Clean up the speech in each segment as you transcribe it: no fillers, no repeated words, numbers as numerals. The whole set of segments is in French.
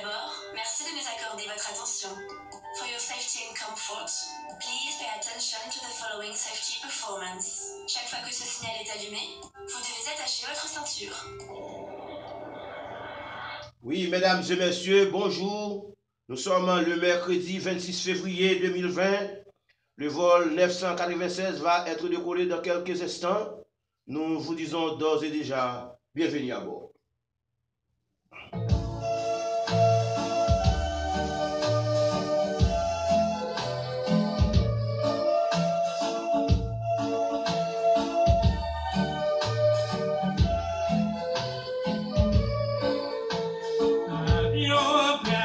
d'abord, merci de nous accorder votre attention. For your safety and comfort, please pay attention to the following safety performance. Chaque fois que ce signal est allumé, vous devez attacher votre ceinture. Oui, mesdames et messieurs, bonjour. Nous sommes le mercredi 26 février 2020. Le vol 996 va être décollé dans quelques instants. Nous vous disons d'ores et déjà, bienvenue à bord.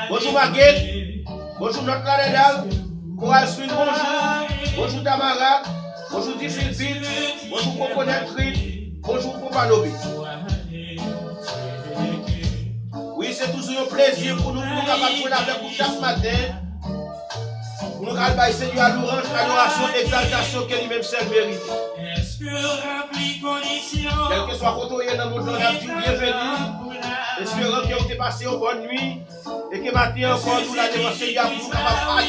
Bonjour Marguerite, bonjour notre Laredal, Coral Swing, bonjour, bonjour Tamara, bonjour Di Philippine, bonjour Coconut Tree, bonjour Popanobi. Oui, c'est toujours un plaisir pour nous capables de jouer avec vous chaque matin. Pour nous capables de Seigneur à l'orange, adoration, exaltation, que lui-même seul mérite. Quel que soit côté dans le monde, on a dit bienvenue. Espérons que vous avez passé une bonne nuit et que matin encore nous la devant Seigneur pour nous capables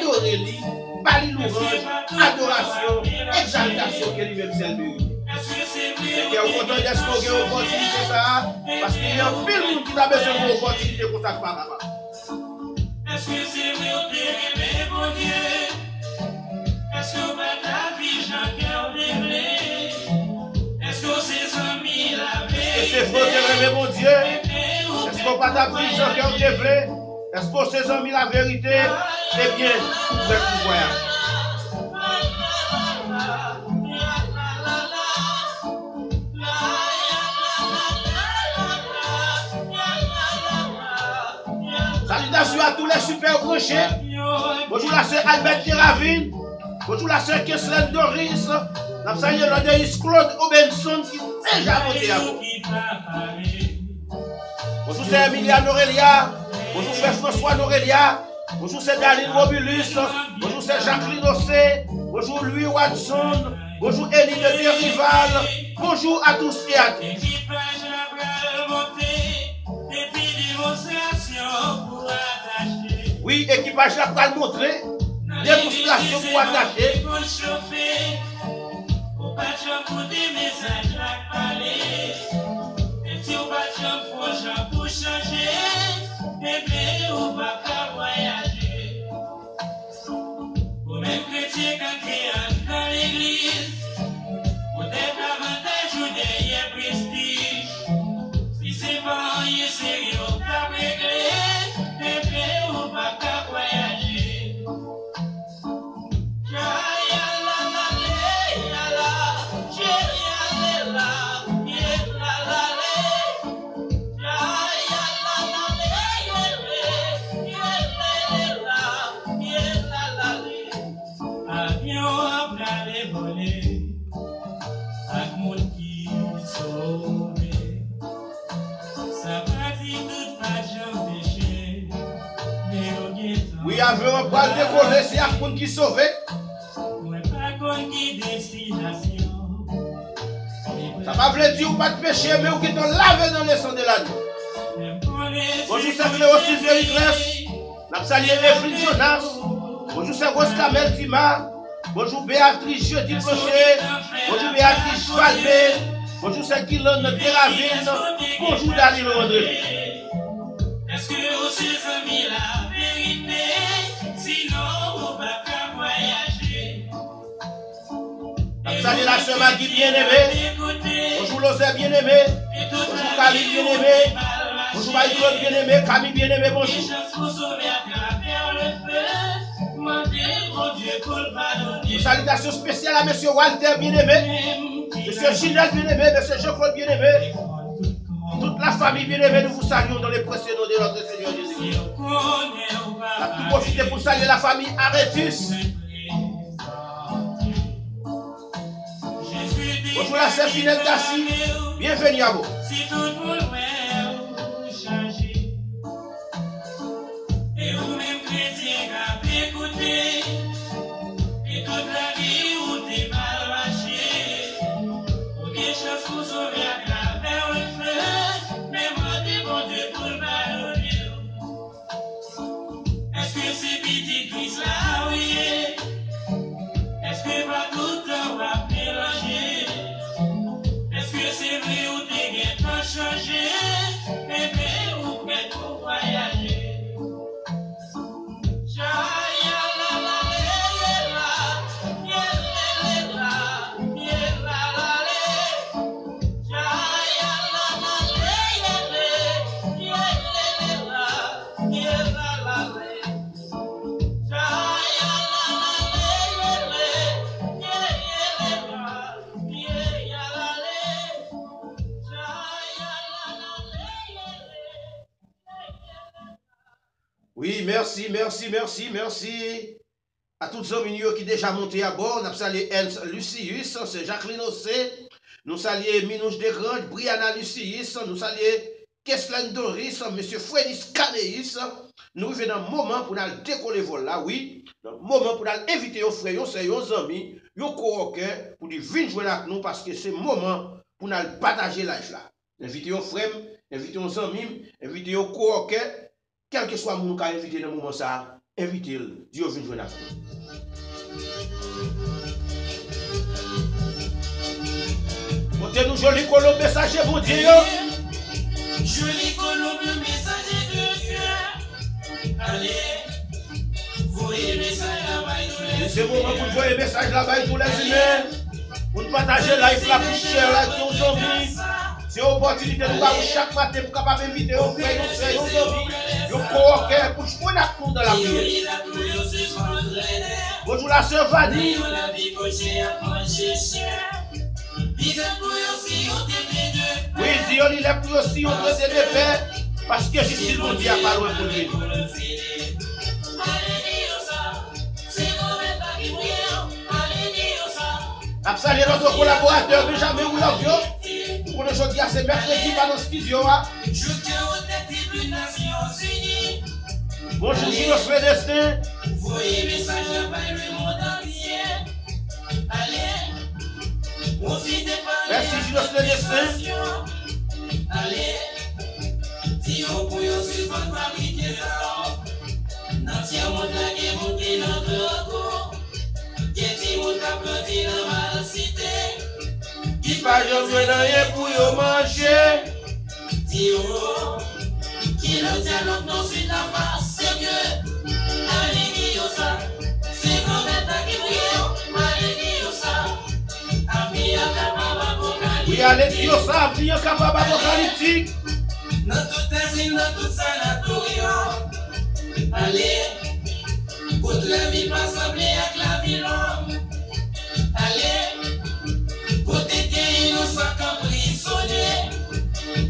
d'adorer lui, parler louange, adoration, exaltation, que lui-même seul mérite. Et que vous content d'espérer une opportunité ça, parce qu'il y a un pile monde qui a besoin d'une opportunité pour ça pas capable. Est-ce que c'est vrai que t'es mon Dieu? Est-ce que ta vie chacun t'aimer? Est-ce que c'est amis la vie? Est-ce que c'est vrai que t'aimer mon Dieu? Est-ce qu'on pas ta vie chacun t'aimer? Est-ce que c'est amis la vérité? Eh bien, vous êtes pour voyage. Salutations à tous les super branchés. Bonjour la sœur Albert Teravine. Bonjour la sœur Kessler Doris. La sœur Lodelis Claude Obenson qui est déjà monté à vous. Bonjour sœur Emilia Norelia. Bonjour frère François Norelia. Bonjour sœur Daline Robulus. Bonjour sœur Jacqueline Ossé. Bonjour Louis Watson. Bonjour Elie de Derival. Bonjour à tous et à toutes. Oui, équipage là pour le montrer. Démonstration pour attacher. Oui, avec un bras décollé, c'est un monde qui sauve. Ça va veut dire pas de péché, mais vous qui t'ont lavé dans le sang de l'année. Bonjour, c'est Cléostine Périclès. La salué Evelyne Jonas. Bonjour, c'est Rose Kamel Tima. Bonjour, Béatrice Jeudi Brochet. Bonjour, Béatrice Valbé. Bonjour, c'est Kylan Teravine. Bonjour, Daniel André. Est-ce que vous amis la vérité? Sinon, vous ne pouvez pas voyager. Salut la sœur Maggie bien-aimée. Bonjour Lozé bien-aimé. Bonjour Camille bien-aimé. Bonjour Marie-Claude bien-aimé. Camille bien-aimé, bonjour. Une salutation spéciale à monsieur Walter bien-aimé. Monsieur Ginel bien-aimé. Monsieur Jean-Claude bien-aimé. Toute la famille bien-aimée, nous vous saluons dans les précieux noms de notre Seigneur Jésus. On a tout profité pour saluer la famille Arétus. Bonjour la sœur Finelle Tassi. Bienvenue à vous. Si tout le monde changer, et vous-même chrétien qui a écouté, et toute la vie où t'es mal marché, ou des choses pour sauver à travers le feu, mais moi t'es bon Dieu pour le pardonner. Oui, merci à tous les hommes qui déjà monté à bord. Nous saluons Ernst Lucius, c'est Jacqueline Ossé. Nous saluons Minouche Desgrandes, Brianna Lucius. Nous saluons Keslan Doris, M. Fredis Caneis. Nous venons dans un moment pour nous décoller vol là, oui. Dans un moment pour nous inviter aux frères, aux amis, aux coworkers pour venir jouer avec nous parce que c'est le moment pour nous partager la life là. Inviter aux frères, inviter aux amis, inviter aux coworkers. Quel que soit mon cas invité dans le moment ça, invitez-le. Dieu vient jouer avec nous. Montez-nous joli colombe messager, mon Dieu. Joli colombe messager de Dieu. Allez, voyez le message là-bas. C'est le moment pour jouer le message là-bas pour les humains. Pour partager la life là pour cher là avec nos amis. C'est une opportunité de nous chaque matin pour capable inviter aux frères, aux amis, aux coworkers pour jouer avec nous dans la prière. Bonjour la sœur Vadi. Oui, Dieu il est plus aussi entre ses deux pères parce que justice mon Dieu a pas loin pour lui. Salut notre collaborateur Benjamin Oulavio. Pour aujourd'hui, c'est mercredi par nos studios. Bonjour, Gino Fredestin. Voyez message là-bas le monde entier. Allez, profitez pas. Merci, Gino Fredestin. Allez, si on peut aussi pas fabriquer ça. Dans ce monde-là, qui est monté dans le recours. Qui est monté à planter dans ma cité. Qui pas jouer dans rien pour y manger. Dio, qui le dialogue dans une avance, c'est mieux. Allez, Dio, ça. C'est comme un qui brille. Allez, Dio, ça. Ami, capable apocalyptique. Oui, allez, Dio, ça. Ami, capable apocalyptique. Dans tout asile, dans tout sanatorium. Allez, pour la vie pas sembler avec la vie l'homme. Allez, pour t'aider innocent comme prisonnier.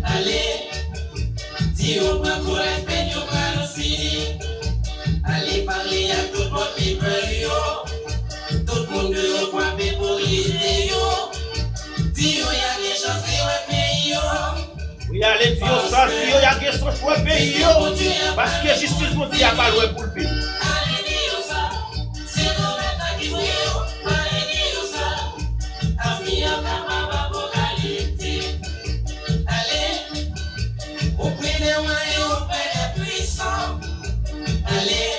Allez, Dio prend courage, peine yo prend aussi. Allez parler à tout le monde qui veut yo. Tout le monde veut frapper pour l'idée yo. Dio y'a des chances de pays yo. Oui, allez, Dio, ça, Dio, y'a des chances de pays yo. Parce que justice mon Dieu a pas loin pour le pays. Allez, Dio, ça. C'est comme un qui brille. Allez, Dio, ça. Ami, capable apocalyptique. Allez, auprès des moyens, auprès des puissants. Allez,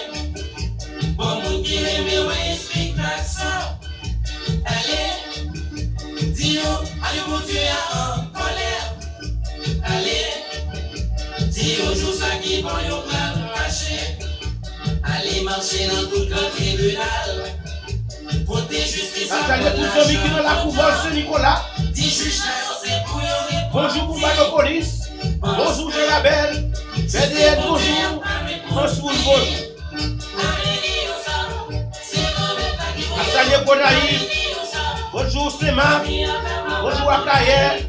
bon monde qui aime ouais, explication. Allez, Dio, allez, mon Dieu, en colère. Allez, Dio, joue ça qui va yon plan caché. Allez, marcher dans tout le tribunal. Côté justice. Salut tous ceux qui sont là pour voir Saint-Nicolas. Dis juge là, c'est pour yon répondre. Bonjour pour la police. Bonjour, je l'appelle. BDN, bonjour. François, bonjour. Salut Bonaï. Bonjour Sema. Bonjour Akaye.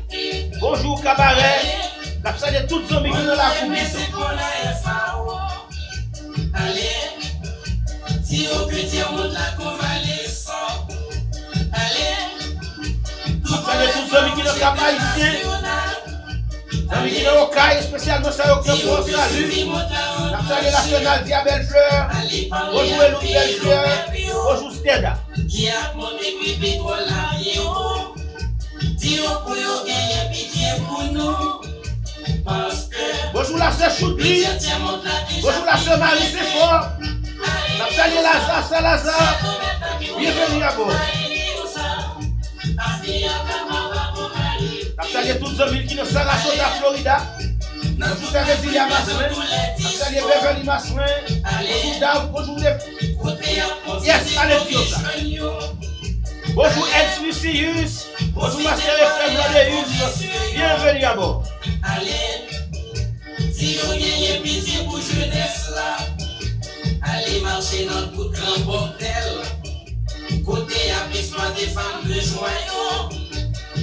Bonjour Cabaret. Salut tous ceux qui sont là pour Allez, si au petit monde la convalescent. Allez, salut tous ceux qui sont capables ici. Amis qui sont au CAI, spécialement ça au club pour salut. La salle nationale via Bellefleur. Bonjour Elou Bellefleur. Bonjour Steda. Qui a monté pipi pour la vie. Dio pour yo gagner pitié pour nous. Parce que. Bonjour la sœur Choudri. Bonjour la sœur Marie Sefort. La salle Lazare, Salazar. Bienvenue à bord. La salle tous les amis qui nous sont à Florida. Bonjour Pérésilia Massoin. La salle Beverly Massoin. Bonjour Dave. Bonjour les. Yes, allez, Diosa. Bonjour Ernst Lucius. Bonjour Master et frère Bladeus. Bienvenue à bord. Allez, si vous gagnez pitié pour jeunesse là, allez marcher dans tout grand bordel. Côté abaissement des femmes de joyaux,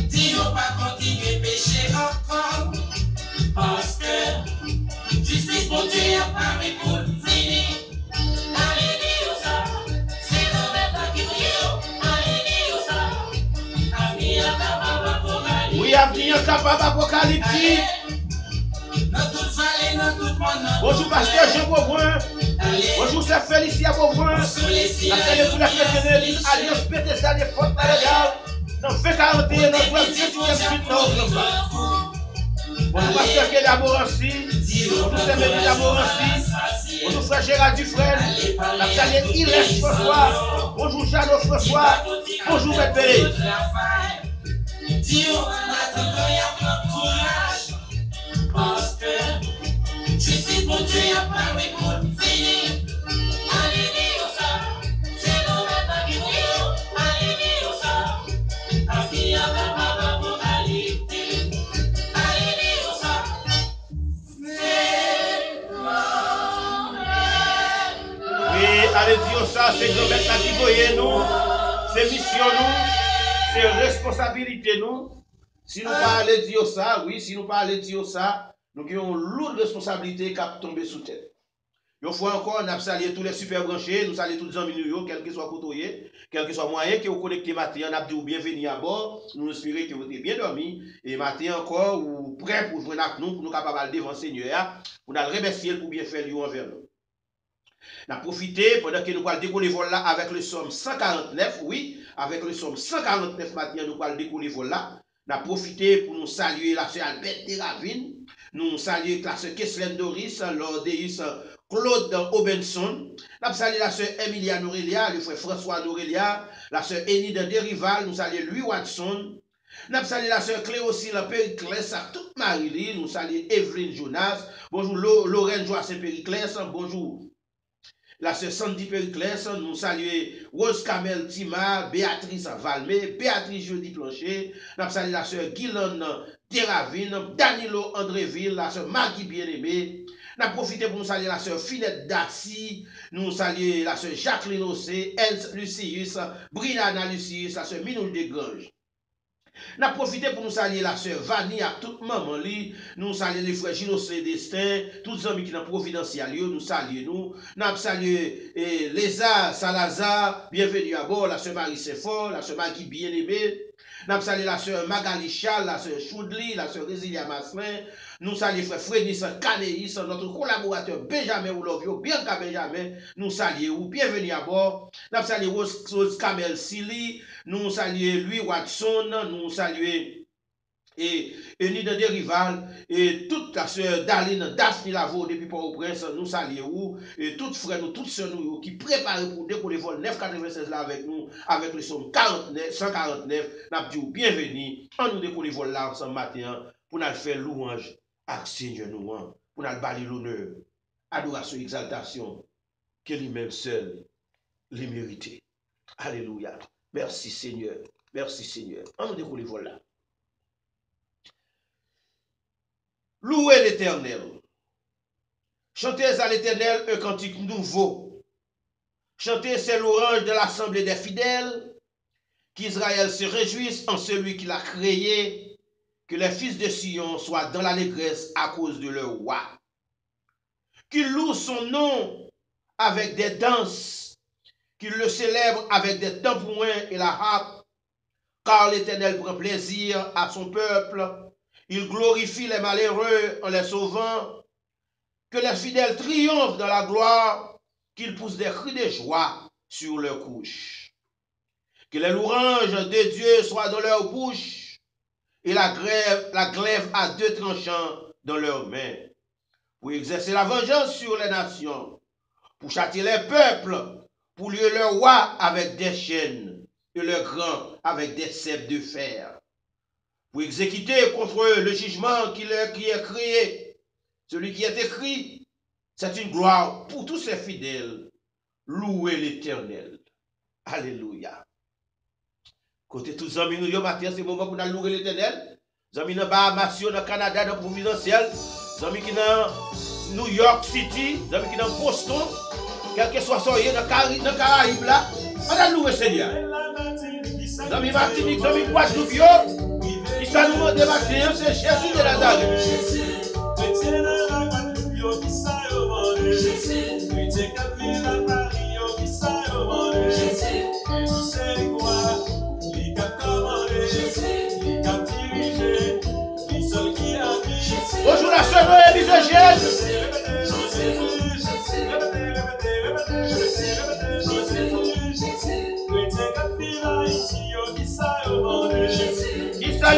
dis pas continuer pécher encore. Parce que justice mon Dieu apparaît pour le finir. capable apocalyptique. Bonjour, pasteur Jean Beaubrun. Bonjour, c'est Félicia Beaubrun. La salle pour la chrétienne de l'île Alliance Bethesda des Fortes Maladies. Dans fait 41, dans 28e suite, dans bonjour, pasteur Kéda Morancy. Bonjour, c'est Médina Morancy. Bonjour, frère Gérard Dufresne. La salle Ilès François. Bonjour, Jeannot François. Bonjour, Maître Pérez. Parce que je sais mon Dieu a parlé pour finir. Alléluia, ça, c'est le maître qui brille. Alléluia, ça, la fille a ma moralité. Alléluia, ça, c'est Oui, alléluia, ça, c'est le maître qui voyait nous. C'est mission nous. C'est responsabilité nous. Si nous parlons de Dieu ça, oui, si nous parlons de Dieu ça, nous avons une lourde responsabilité qui a tombé sous tête. Une fois encore, nous avons salué tous les super branchés, nous saluons tous les amis, quel que soit côté, quel que soit moyen que vous connectez matin, nous avons dit bienvenue à bord, nous espérons que vous avez bien dormi, et matin encore, ou prêt pour jouer avec nous, pour nous capables devant le Seigneur, pour nous remercier pour bien faire envers nous. Nous avons profité pendant que nous allons décoller vol là avec le somme 149, oui, avec le somme 149 matin, nous allons décoller vol là. Nous avons profité pour nous saluer la sœur Albert Deravine, nous saluer la sœur Keslen Doris, l'ordéus Claude Obenson, nous avons salué la sœur Emilia Norelia, le frère François Norelia, la sœur Enide Derival, nous saluons Louis Watson, nous avons salué la sœur Cléocile Périclès, toute Marie, nous saluons Evelyne Jonas, bonjour Lorraine Joacin Périclès, bonjour la sœur Sandy Périclès, nous saluons Rose Kamel Tima, Béatrice Valmé, Béatrice Jeudi Plancher, nous saluons la sœur Guylaine Deravine, Danilo Andréville, la sœur Maggie Bien-Aimée. Nous avons profité pour nous saluer la sœur Finette Dassi, nous saluons la sœur Jacqueline Ossé, Els Lucius, Brianna Lucius, la sœur Minoul Desgranges. Nous avons profité pour nous saluer la sœur Vanny à toute maman li, nous saluons les frères Gino Célestin, tous les amis qui sont providentiels, nous saluons nous avons salué Léza Salazar, bienvenue à bord, la sœur Marie Sefort, la sœur Maggie Bien-Aimée, nous avons salué la sœur Magali Chal, la sœur Choudli, la sœur Résilia Maslin, nous saluons les frères Frédis Canéis, notre collaborateur Benjamin Oulovio, Bianca Benjamin, nous saluons, bienvenue à bord, nous avons salué Rose Kamel Sili, nous saluons Louis Watson, nous saluons et Enide Derival, et toute la sœur Daline, Daphne Lavo, depuis Port-au-Prince, nous saluons, et toutes frères, nous, toutes sœurs, nous, qui préparent pour décoller le vol 996 là avec nous, avec le somme 149, nous disons bienvenue, on nous décoller le vol là ensemble matin, pour nous faire louange à Seigneur nous, pour nous bâtir l'honneur, adoration, exaltation, que lui-même seul les mérite. Alléluia. Merci Seigneur. Merci Seigneur. On nous découle le vol là. Louez l'Éternel. Chantez à l'Éternel un cantique nouveau. Chantez ces louanges de l'assemblée des fidèles. Qu'Israël se réjouisse en celui qui l'a créé. Que les fils de Sion soient dans l'allégresse à cause de leur roi. Qu'ils louent son nom avec des danses. Qu'ils le célèbrent avec des tambourins et la harpe. Car l'Éternel prend plaisir à son peuple. Il glorifie les malheureux en les sauvant. Que les fidèles triomphent dans la gloire. Qu'ils poussent des cris de joie sur leurs couches. Que les louanges de Dieu soient dans leur bouche. Et la glaive à deux tranchants dans leurs mains. Pour exercer la vengeance sur les nations. Pour châtier les peuples. Pour lier leur roi avec des chaînes. Et leurs grands avec des ceps de fer. Pour exécuter contre eux le jugement qui est créé. Celui qui est écrit, c'est une gloire pour tous ces fidèles. Louez l'Éternel. Alléluia. Côté tous les amis, nous matin, c'est le moment pour nous louer l'Éternel. Les amis dans Bahamas, dans le Canada, dans le Providentiel. Les amis qui dans New York City. Les amis qui dans Boston. Quel que soit son lieu dans le Caraïbe là. On a loué Seigneur. Les amis Martinique, les amis Guadeloupe, qui sont nous demandé matin, c'est Jésus de Nazareth.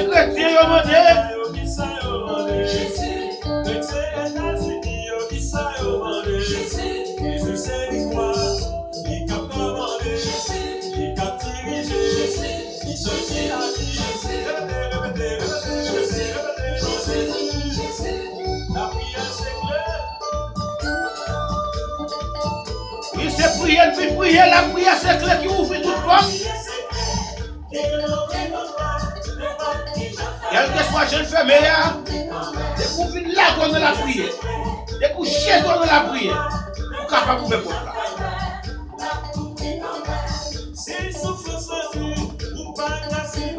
Même chrétien, ils ont demandé. Jésus, c'est l'histoire, il a commandé, il a dirigé, il se dit la vie. Répétez, la prière c'est clair. Oui, c'est prier, puis prier, la prière c'est clair qui ouvre toute porte. Quel que soit jeune femme, des coups de la dans la prière, des coups de chier dans la prière, pour capable de faire ça. Si souffle sorti, ou pas casser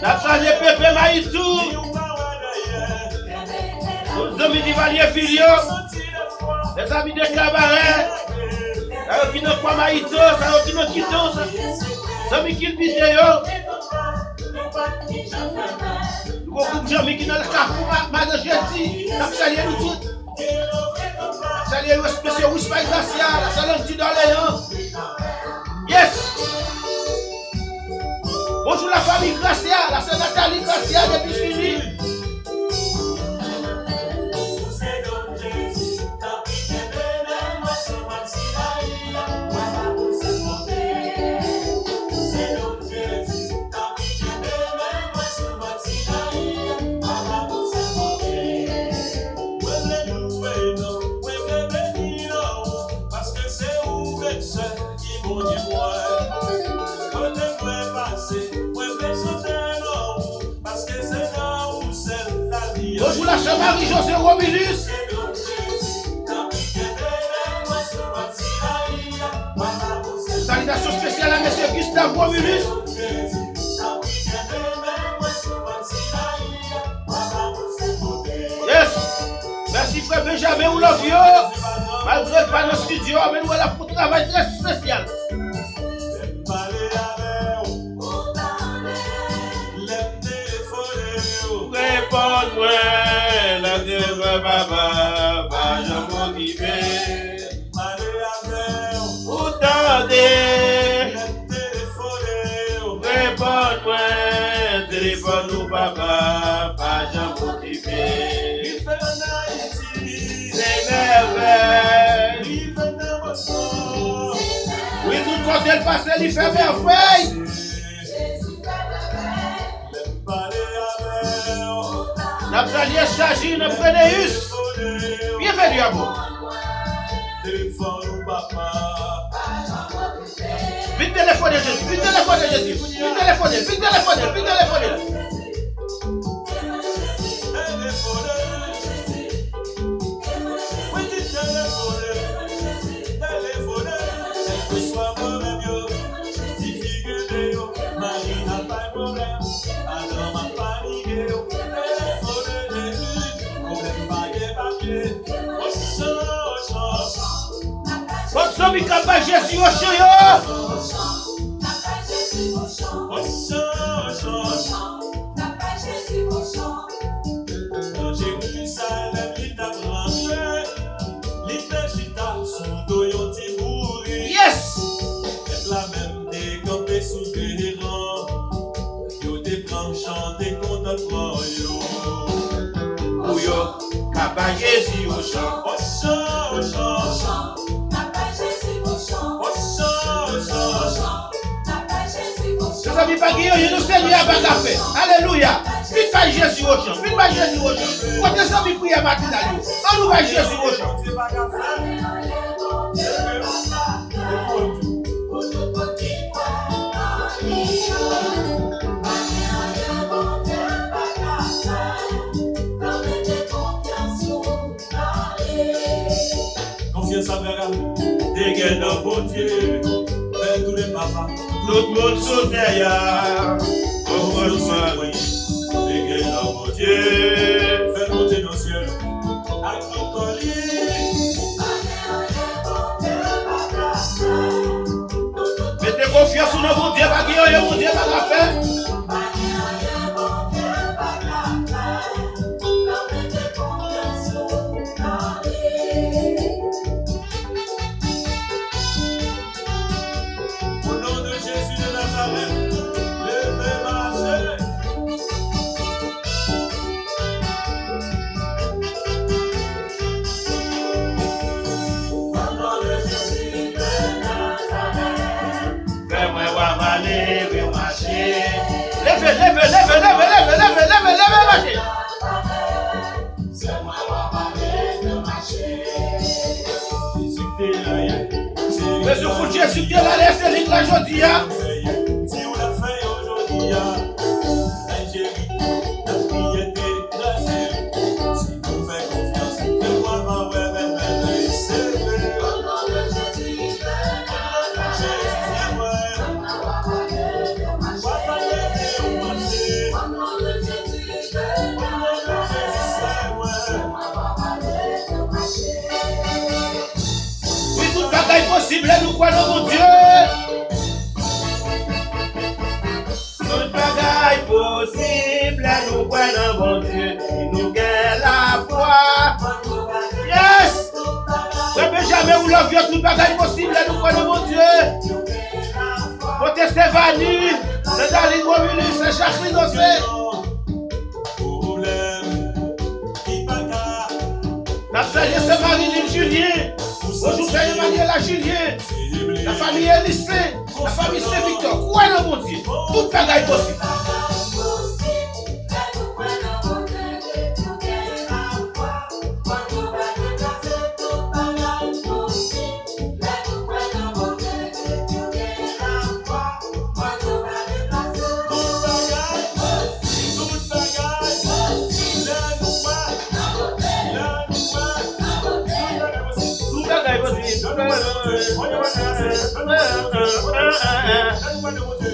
La salle de Pépé Maïtou, nos amis d'Ivalier Filio, les amis de Cabaret, qui n'ont pas Maïto, qui n'ont quitté, les amis qui le vidéo. Nous avons des amis qui n'ont pas Madame Jetty, la salle de nous tous. Salut le spécial Wispa Gracia, la salon du Doléon. Yes! Bonjour la famille Gracia, la sœur Nathalie Gracia depuis Fini. Bonjour la sœur Marie-José Romulus. Salutations spéciales à M. Gustave Romulus. Yes. Merci frère Benjamin Oulovio. Malgré pas dans le studio, mais nous voilà pour travail très spécial. Réponds-moi, la devant papa, pas j'en m'occuper. Où t'entendez? Réponds-moi, téléphone ou papa, pas j'en m'occuper. C'est merveille. Oui, tout côté le passé, il fait merveille. Nathalie Sagie, notre Bénéus. Bienvenue à vous. Vite téléphoner Jésus, vite téléphoner Jésus, vite téléphoner, vite téléphoner, vite téléphoner. Votre somme est capable de Jésus au chien. Dans Jérusalem, il t'a branché, il t'a chita sous doyon tibouri. Yes! Et la même décampé sous des rangs, yo te prend chanter contentement yo. Ou yo, capable de Jésus au chien. Au chant, au chant. Les amis, pas guérir, nous Seigneur à café. Alléluia. Vite pas Jésus au champ. Vite pas Jésus au champ. Quand les amis prient à matin, on nous va Jésus au champ. Confiance à Vera, dégaine dans bon Dieu, fais tous les papas. Tout le monde saute derrière. Oh, oui, dégaine dans bon Dieu, fais monter nos cieux. À ton collier. Mettez confiance sur nos bon Dieu, pas guérir, mon Dieu, pas la paix. Monsieur pour Jésus qui est là, laissez l'île la aujourd'hui. Si on l'a fait aujourd'hui, Algérie, la prière est grâce. Si vous faites confiance, que moi, ma ouais, c'est vrai. Au nom de Jésus, oui, toute bagaille possible, nous croyons mon Dieu. Toute bagaille possible, nous croyons mon Dieu. Il nous gagne la foi. Yes! Mais jamais où l'on vient, toute bagaille possible, nous croyons mon Dieu. Côté Stéphanie, c'est Daline Romulus, c'est Jacqueline Ossé. La salle c'est Marie-Lynn Julien. Bonjour Père Emmanuel à Julien. La famille Élysée. La famille Saint-Victor. Quoi le mon Dieu? Toute bagaille possible.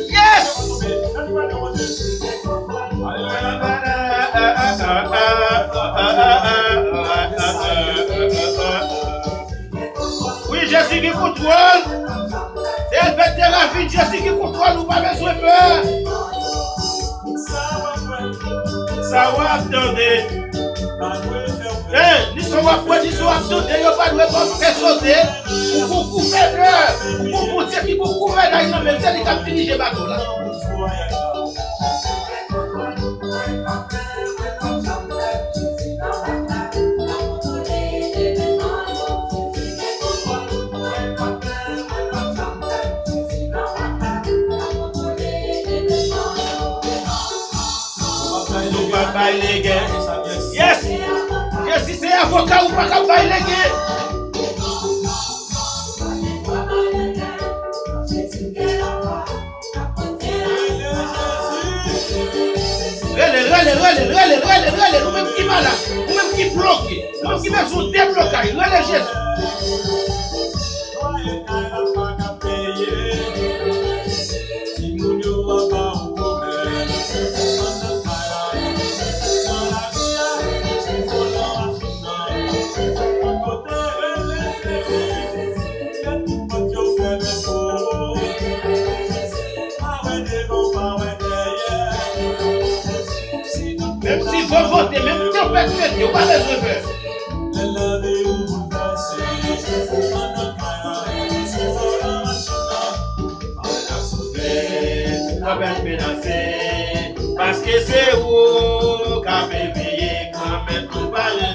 Yes! Oui, Jésus qui contrôle. C'est elle fait de la vie, Jésus qui contrôle, nous pas besoin de peur. Ça va attendre. Ni sont après, ni sont attendus, il n'y a pas de faire sauter. Pour couper l'heure. Pour dire qu'il faut couper là, il n'a même pas de fini ce bateau là. Yes! Yes, si c'est avocat ou pas qu'à bailler les gars. Relais, nous même qui malade, nous même qui bloqué, nous même qui met sous déblocage, relais Jésus. Même si vous votez, même si on peut faire, il n'y a pas besoin de faire. Parce que c'est vous qui avez veillé quand même tout par les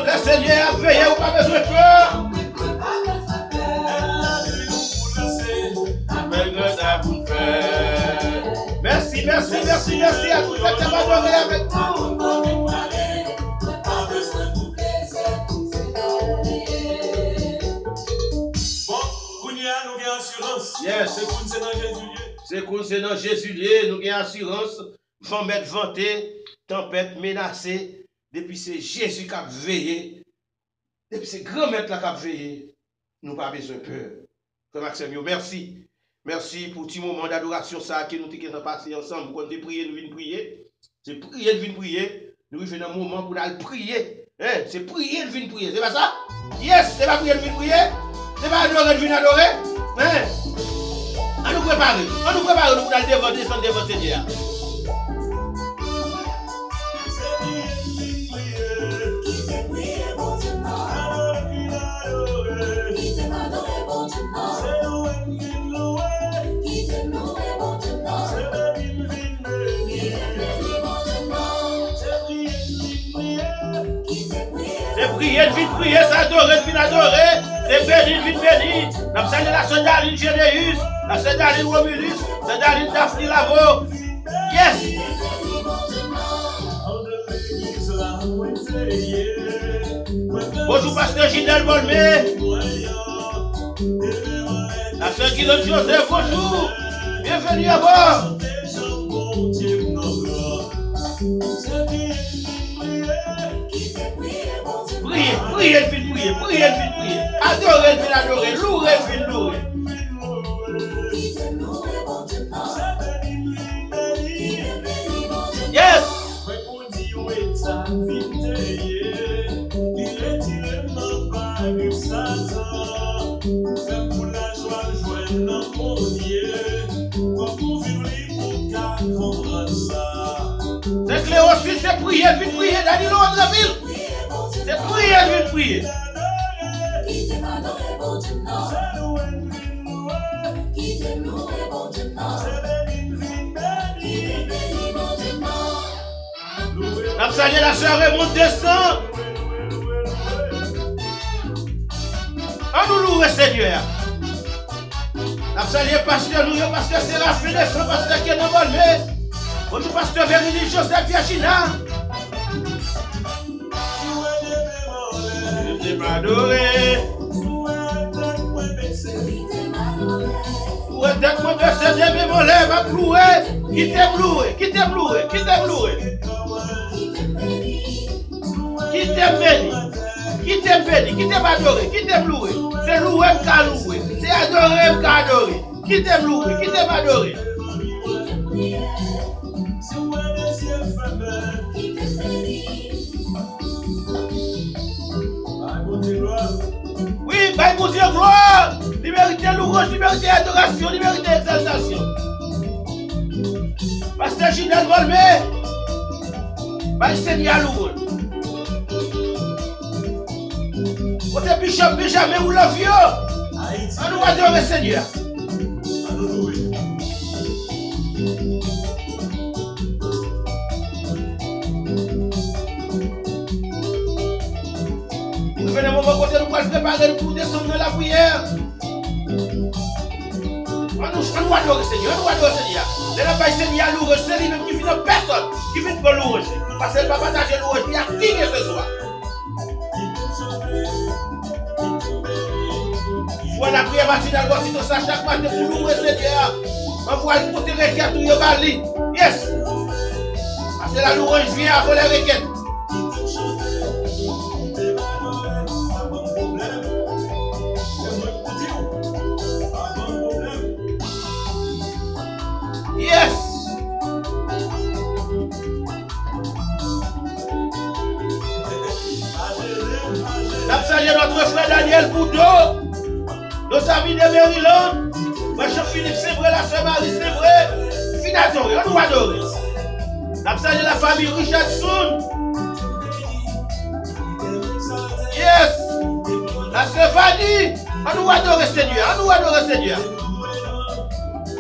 le Seigneur a veillé, vous pas besoin de peur. Merci à tous ceux qui m'adorent avec nous. Yes. C'est dans Jésus, nous avons assurance. Vent mettre vanté, tempête menacée. Depuis c'est Jésus qui a veillé. Depuis c'est grand maître qui a veillé. Nous pas besoin de peur. Frère Maxime, merci. Merci pour petit moment d'adoration ça que nous avons passé ensemble. Quand nous prier, nous venons prier. C'est prier, nous venons prier. Nous venons un moment pour aller prier. Hein? C'est prier, nous venons prier. C'est pas ça? Yes, c'est pas prier, nous venons prier. C'est pas adorer, nous venons adorer. Hein? On nous prépare. On nous prépare pour aller descendre devant Seigneur. C'est prier, vite prier, c'est adorer, vite adorer. T'es béni, vite béni. Nous saluons la sœur Daline Généus, la sœur Daline Romulus, la sœur Daline Daphne Lavo. Yes. Bonjour, pasteur Ginelle Bolmé. La sœur Guillaume Joseph, bonjour. Bienvenue à bord. Priez, le film, priez. Adorez, le film, adorez. Louez, le film, louez. Yes. C'est Cléophile, c'est prier, vite prier, Danilo Andreville. C'est prier, vite prier. Nous saluons la sœur Raymond descend. On nous loue, Seigneur. Nous saluons pasteur nous, pasteur Séraphin descend, pasteur Kenan Bolmé. Bonjour, pasteur Véronique Joseph Yachina. Je t'ai adoré. Pour être mon bercé de mes mollets, va clouer. Qui t'aime loué, qui t'aime loué, qui t'aime loué. Qui t'aime béni, qui t'aime béni, qui t'aime adoré, qui t'aime loué. C'est loué qu'a loué, c'est adoré qu'a adoré. Qui t'aime loué, qui t'aime adoré. Oui, bye mon Dieu, gloire. Liberté louange, liberté adoration, liberté exaltation. Pasteur Ginelle Bolmé, bye Seigneur louange. Côté Bishop Benjamin ou l'envieux, on nous adore Seigneur. Nous venons au moment côté nous pour préparer pour descendre dans la prière. On nous adore Seigneur, on nous adore Seigneur. Les rabbins Seigneur louange, c'est lui-même qui vient personne qui vient pour louange. Parce qu'il ne va pas partager louange, il y a qui ce soir. Voilà la prière matinale, voici tout ça chaque matin pour louer Seigneur. On voit le côté requête ou le bali. Yes. Parce que la louange vient avant les requêtes. Yes. Nous saluons notre frère Daniel Boudot. Nos amis de Maryland, moi Jean-Philippe, c'est vrai, la sœur Marie, c'est vrai. Fin adoré, on nous adore. Nous saluons la famille Richardson. Yes. La sœur Vanny, on nous adore Seigneur, on nous adore Seigneur.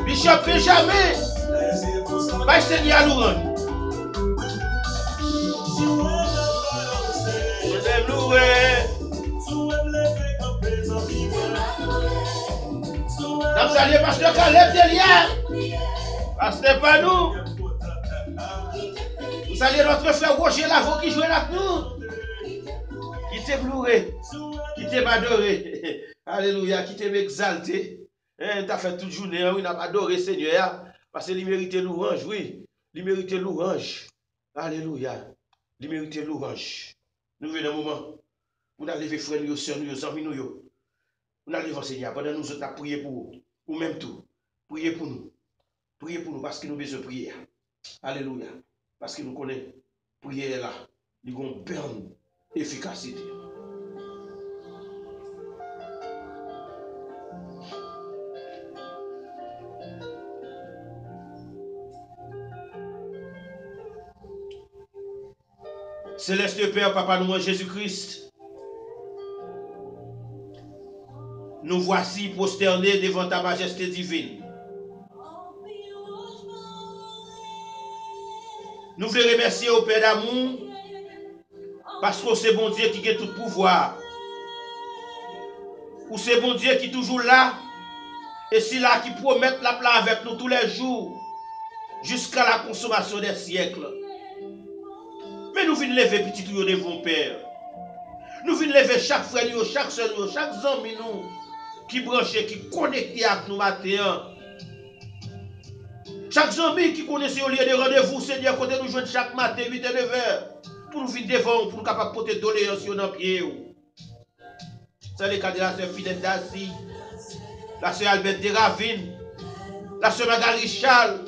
Bishop Benjamin, bye Seigneur nous rend. Je t'aime louer. Nous saluons pasteur Caleb Delia, pasteur Panou. Nous saluons notre frère Roger Lavo qui joue avec nous. Qui t'aime loué, qui t'aime adoré. Alléluia, qui t'aime exalté. Tu as fait toute journée, oui, nous avons adoré Seigneur. Parce qu'il mérite louange, oui. Il mérite louange. Alléluia. Il mérite louange. Nous venons un moment. Nous allons lever frères, nous, sœurs, nous, amis, nous. Nous allons Seigneur. Pendant nous autres, nous prier pour ou même tout. Priez pour nous. Priez pour nous parce que nous besoin de prier. Alléluia. Parce que nous connaissons. Prier là. Nous avons une bonne efficacité. Céleste Père, Papa, nous, Jésus-Christ, nous voici prosternés devant ta majesté divine. Nous voulons remercier au Père d'amour parce que c'est bon Dieu qui a tout pouvoir. Ou c'est bon Dieu qui est toujours là. Et c'est là qui promet la plan avec nous tous les jours. Jusqu'à la consommation des siècles. Mais nous venons lever petit tout devant Père. Nous venons lever chaque frère, chaque soeur, chaque ami nous qui branché, qui connecté avec nous matin. Chaque ami qui connaît au lieu de rendez-vous, Seigneur, côté nous joindre chaque matin, 8 et 9 heures, pour nous venir devant, pour nous capables de porter doléance sur nos pieds. C'est le cas de la sœur Fidèle Dazi, la sœur Albert de Ravine, la sœur Magali Charles,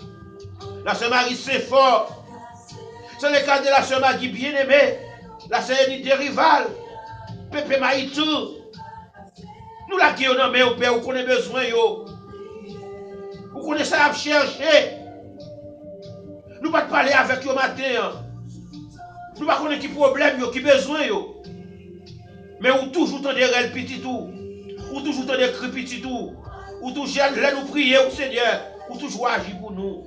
la sœur Marie Saint-Fort. C'est le cas de la sœur Maggie Bien-Aimée, la sœur Edith de Rival, Pépé Maïtou. Nous la guillons, mais au Père, vous connaissez besoin, yo. Vous connaissez ça à chercher. Nous ne pas parler avec vous matin. Nous ne pas connaître qui problème, qui besoin, yo. Mais vous toujours tendez rel petit tout. Ou toujours tendez cri petit tout. Ou toujours nous prier au Seigneur. Ou toujours agir pour nous.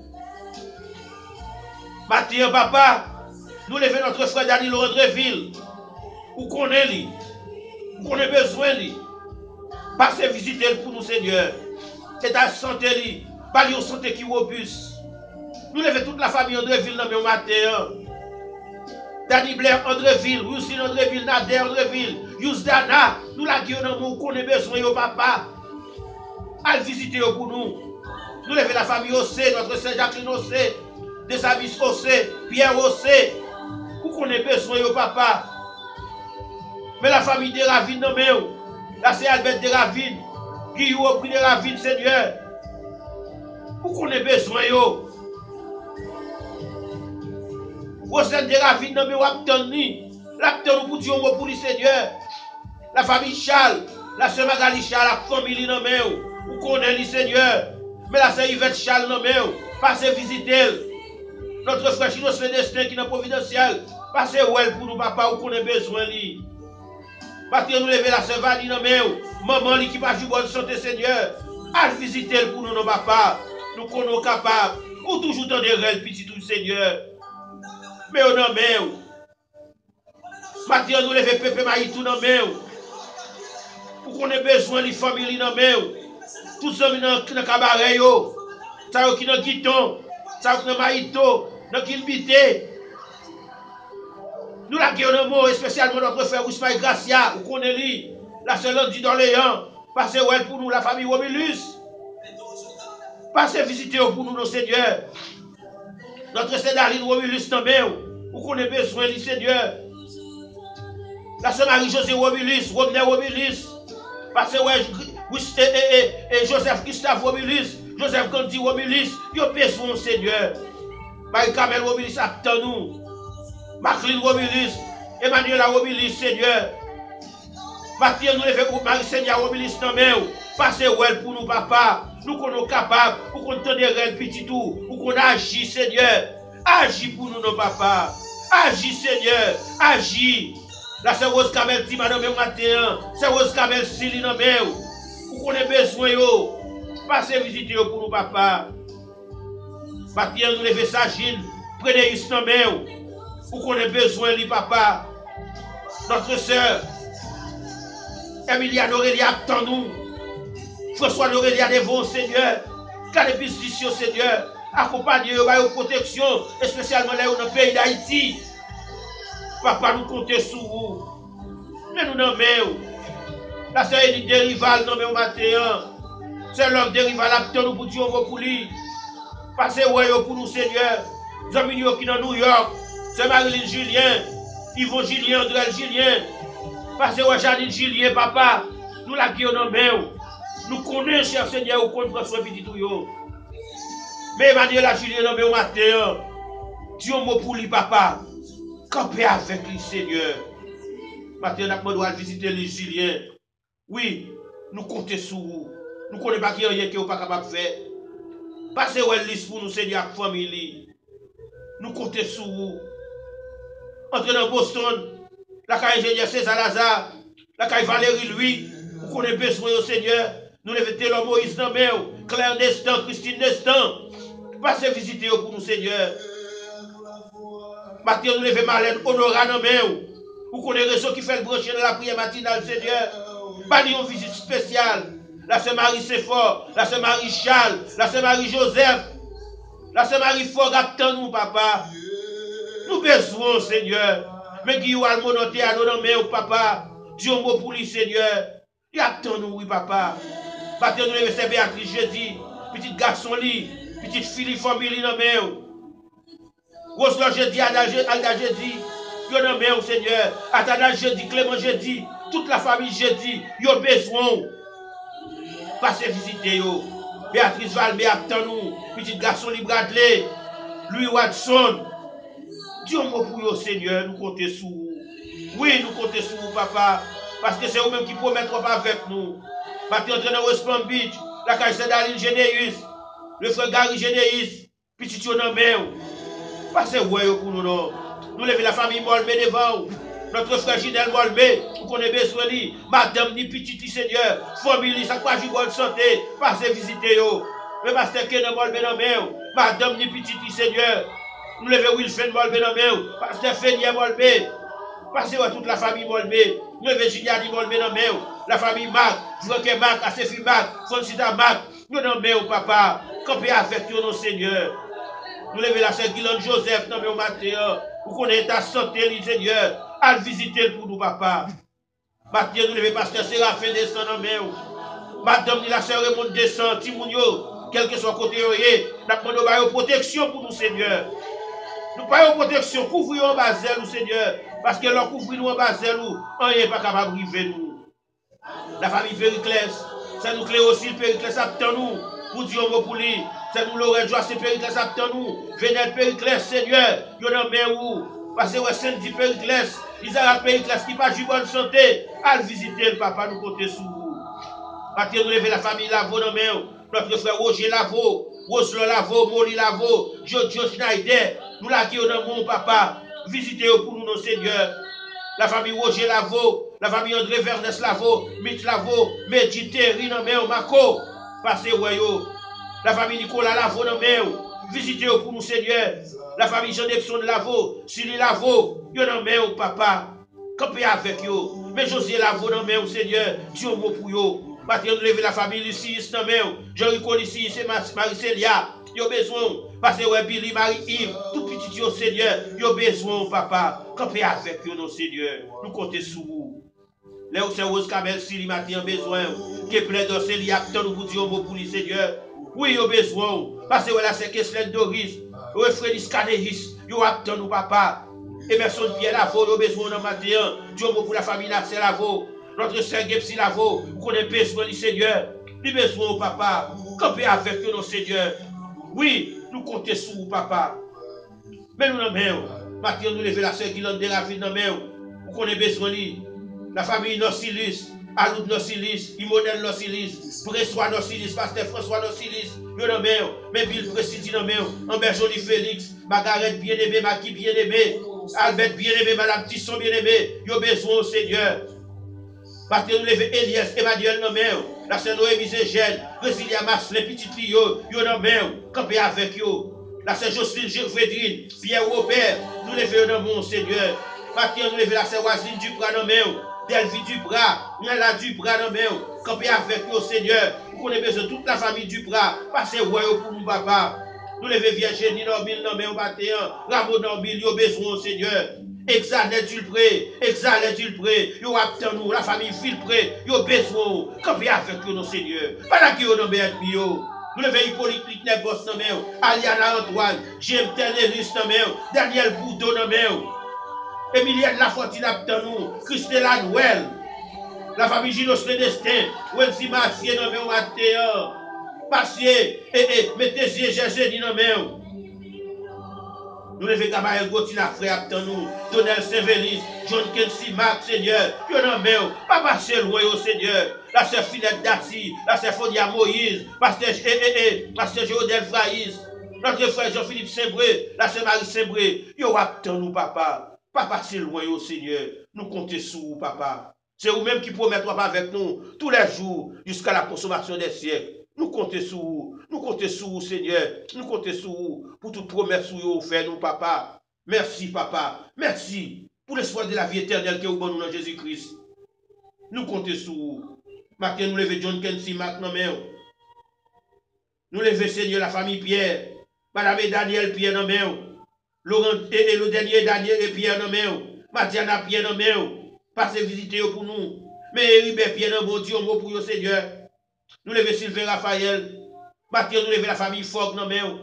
Matin, papa, nous levons notre frère Daniel Andréville. Vous connaissez lui. Vous connaissez besoin lui. Passez visiter pour nous, Seigneur. C'est ta santé lui. Pas une santé qui robuste. Nous levons toute la famille Andréville dans le matin. Danny Blair Andréville, Lucille Andréville, Nader Andréville, Yousdana, nous la guillons, nous connaissons besoin de papa. Allez visiter pour nous. Nous levons la famille Ossé, notre sœur Jacqueline Ossé, des amis Ossé, Pierre Ossé. Vous connaissez besoin de papa. Mais la famille de Ravine, non, mais là c'est Albert de Ravine, Guillaume au prix de Ravine, Seigneur. Vous connaissez besoin de Rosane de Ravine, non, mais vous avez l'aptenu pour Dieu, pour le Seigneur. La famille Charles, la sœur Magali Charles, la famille, non, mais vous connaissez le Seigneur. Mais la sœur Yvette Charles, non, mais passez visiter. Notre frère Chino Célestin qui est providentiel, passez où elle pour nous, papa, vous connaissez besoin de lui. Parce que nous lever la sœur Vanille, non, mais maman, qui va jouer bonne santé, Seigneur. Allez visiter pour nous, nos papa. Nous connaissons capables. Ou toujours dans des rêves, petit tout, Seigneur. Mais on en met. Maintenant, nous lever Pépé Maïtou, non, mais pour qu'on ait besoin de familles, non, mais tous ceux qui sont dans le cabaret, ça qui sont dans le guiton, ça qui sont dans Maïto, dans le Kilbité. Nous la guérons, spécialement notre frère Ousmane Gracia, vous connaissez la seule dit dans Léon, passez où elle pour nous, la famille Romulus. Passez visiter pour nous, nos seigneurs. Notre Cédarine Romulus També, vous connaissez besoin du Seigneur. La sœur Marie-Josée Romulus, Romner Romulus. Passez où et Joseph Gustave Romulus, Joseph Gandhi Romulus, vous avez besoin, Seigneur. Marie-Camel Romulus, attend nous. Maclean Romulus, Emmanuel Romulus, Seigneur. Mathieu, nous levons Marie-Seigneur Romulus També. Passez où elle pour nous, papa. Nous sommes capables, pour qu'on tende réel petit tout, pour qu'on agit, Seigneur. Agis pour nous, nos papas. Agis, Seigneur. Agis. La sœur Rose Kamel Tima dans le matin. C'est Rose Kamel Sili dans le pour qu'on ait besoin, yo. Passez visiter pour nous, papa. Mathieu, nous levons Sagine. Prenez Yus dans le pour qu'on ait besoin, lui, papa. Notre sœur Emiliane Aurélia attend nous. François Aurélia devant, Seigneur. Car les business, Seigneur. Accompagnez aux protection, spécialement là dans le pays d'Haïti. Papa, nous comptons sur vous. Mais nous n'en mettons. La sœur Edith de Rival, non mais au matin. C'est l'homme de Rival, acteur nous pour Dieu, pour lui. Passez pour nous, Seigneur. Nous sommes qui sont dans New York. C'est Marilyn Julien. Yvon Julien, André Julien. Passez Janine Julien, papa. Nous la guillons dans main. Nous connaissons, cher Seigneur, où qu'on prend soin petit tout. Mais Emmanuel a Julien dans au matin. Dieu mot pour lui, papa. Campez avec lui, Seigneur. Maintenant, nous doit visiter les Julien. Oui, nous comptons sur vous. Nous ne connaissons pas qui est pas capable de faire. Passez où liste pour nous, Seigneur, famille. Nous comptons sur vous. Entrez dans Boston, la caille ingénieur César Lazare, la caille Valérie Louis, vous connaissez besoin au Seigneur. Nous levons Télor Moïse Namel, Claire Nestan, Christine Nestan. Passez visiter pour nous, Seigneur. Maintenant, nous levons Marlène Honora Namel. Vous connaissez raison qui fait le brancher de la prière matinale, Seigneur. Bali une visite spéciale. La sœur Marie Sephore, la sœur Marie Charles, la sœur Marie Joseph, la sœur Marie Fogg, attends nous, papa. Nous besoin, Seigneur. Mais qui ou al monoté à nos mains, papa. Dieu mot pour lui, Seigneur. Il attend nous, oui, papa. Maintenant, nous lever, c'est Béatrice jeudi. Petit garçon, li. Petite fille, famille, dans main. Roselaure jeudi, Alda jeudi. Yo dans main, Seigneur. Atala jeudi, Clément jeudi. Toute la famille jeudi. Yo besoin. Passez visiter yo. Béatrice Valmé attend nous. Petit garçon li Bradley. Louis Watson. Dieu mot pour vous, Seigneur. Nous comptons sur vous. Oui, nous comptons sur vous, papa. Parce que c'est vous-même qui promettez pas avec nous. Maintenant, dans West Palm Beach, la caille Daline Généus, le frère Gary Généus, petit Yonomé. Passez vous pour nous, non. Nous levons la famille Molmé devant. Notre frère Ginel Molmé, vous connaissez besoin de lui. Madame ni petit Seigneur, famille, ça quoi bonne santé. Passez visiter yo. Mais pasteur Kenan Molmé dans main. Madame ni petit Seigneur. Nous levons Wilfred Molmé dans main. Pasteur Fénier Molmé. Passez à toute la famille Molmé. Nous levons Gignadi Molmé dans main. La famille Marc, Franck Marc, Asefi Marc, Francita Marc. Nous dans main, papa. Campez avec nous, Seigneur. Nous levons la sœur Guylaine Joseph dans main matin. Vous connaissez ta santé, Seigneur. Allez visiter pour nous, papa. Maintenant, nous levons pasteur Séraphin descend dans main. Madame, la sœur Raymond descend, Timounio, quel que soit côté, nous demandons protection pour nous, Seigneur. Nous payons protection, couvrons en bas nous, Seigneur. Parce que l'on couvre nous en bas nous, on n'est pas capable de briser nous. La famille Périclès, c'est nous Clé aussi, Périclès attend nous. Pour Dieu, pour lui. C'est nous Laurent Joie, c'est Périclès attend nous. Venez Périclès, Seigneur, il y a un où. Parce que ouais, Saint-Di Périclès, ils ont Périclès qui pas de bonne santé. Allez visiter le papa, nous compter sur vous. Maintenant, nous levons la famille Lavo dans main. Notre frère Roger Lavo, Roselaure Lavo, Molly Lavo, Jojo Schneider. Nous l'accueillons dans mon papa. Visitez-vous pour nous, nos seigneurs. La famille Roger Lavo, la famille André Vernès Lavo, Mitch Lavo, Médité, Rinameo, Mako. Passez, voyons. La famille Nicolas Lavo, visitez-vous pour nous, seigneurs. La famille Jean-Dexon Lavo, Silly Lavo, Yonameo, papa. Campez avec eux. Mais José Lavo, non, seigneur. Dieu mot pour eux. Maintenant, nous levons la famille Lucie, non, Jean-Rico Lucie, c'est Marie-Célia. Yo besoin, parce que ouais, Billy, Marie-Yves, tout petit yo Seigneur, yo besoin, papa. Campez avec nous, Seigneur. Nous comptons sur vous. Là où c'est Rose Kamel, si matin besoin, qui plein de Célia, attend nous pour dire mot pour lui, Seigneur. Oui, yo besoin, parce que là, c'est Kesslen Doris, ouais, Frédis Caderis, yo attend nous, papa. Emerson Pierre Lavo, yo besoin dans matin, Dieu mot pour la famille Naxel Lavo, notre sœur Gepsi Lavo, vous connaissez besoin du Seigneur. Nous besoin, papa. Campez avec nous, Seigneur. Oui, nous comptons sur vous, papa. Mais nous n'en mettons. Maintenant, nous levons la sœur qui l'a de la vie dans main. Vous connaissez besoin de lui. La famille Nocilis, Aloud Nocilis, Imodèle Nocilis, Bressois Nocilis, Pasteur François Nocilis, nous n'en mettons. Mais Bill Précidi dans main. Ambert Jolie Félix, Margaret bien-aimée, Maki bien-aimée, Albert bien-aimé, Madame Tisson bien-aimée. Nous avons besoin au Seigneur. Maintenant, nous levons Elias, Emmanuel dans main. La sœur Noémie Zégène, Brasilia Mas, les petits tuyaux, yo dans main, campez avec yo. La sœur Jocelyne Gervédrine, Pierre Robert, nous levons dans mon Seigneur. Maintenant, nous levons la sœur Waseline Duprat dans main, Delvi Duprat, Nala Duprat dans main, campez avec yo, Seigneur. Vous connaissez besoin de toute la famille Duprat, passez royaux pour nous, papa. Nous levons Virginie Norbil dans main, Ramon Norbil, yo besoin, Seigneur. Exalet Dulpré, yo attend nous, la famille Vilpré, yo besoin, campez avec nous, Seigneur. Pas qui yo dans yo. Nous levons Hippolyte Litner Boss dans main, Aliana Antoine, James Tenelis dans main, Daniel Boudon dans main, Emilienne Lafortine attend nous, Christella Noël, la famille Ginos Destin, Wensi Massier dans main, Matéan, Massier, mettez-y Jésus dans main. Nous levons Gabriel Gauthier, frère, attend nous. Donnel Saint-Vélis, John Kensi, Marc, Seigneur. Yo nan men, pas passer loin au Seigneur. La sœur Finette Dassi, la sœur Fonia Moïse, pasteur Jodel Fraïs, notre frère Jean-Philippe Sembré, la sœur Marie Sembré. Yo attend nous, papa. Pas passer loin au Seigneur. Nous comptons sur vous, papa. C'est vous-même qui promettez avec nous tous les jours jusqu'à la consommation des siècles. Nous comptons sur vous, Seigneur. Nous comptons sur vous pour toute promesse que vous faites, nous, papa. Merci, papa. Merci pour l'espoir de la vie éternelle que vous donnez dans Jésus-Christ. Nous comptons sur vous. Matin, nous levons John Kensi Mac dans main. Nous levons Seigneur la famille Pierre. Madame et Daniel Pierre dans main. Laurent et le dernier Daniel et Pierre dans main. Matiana Pierre dans main. Passez visiter pour nous. Mais Hébert Pierre dans bon Dieu, mot pour le Seigneur. Nous levons Sylvain Raphaël. Matin, nous levons la famille Fogg dans main.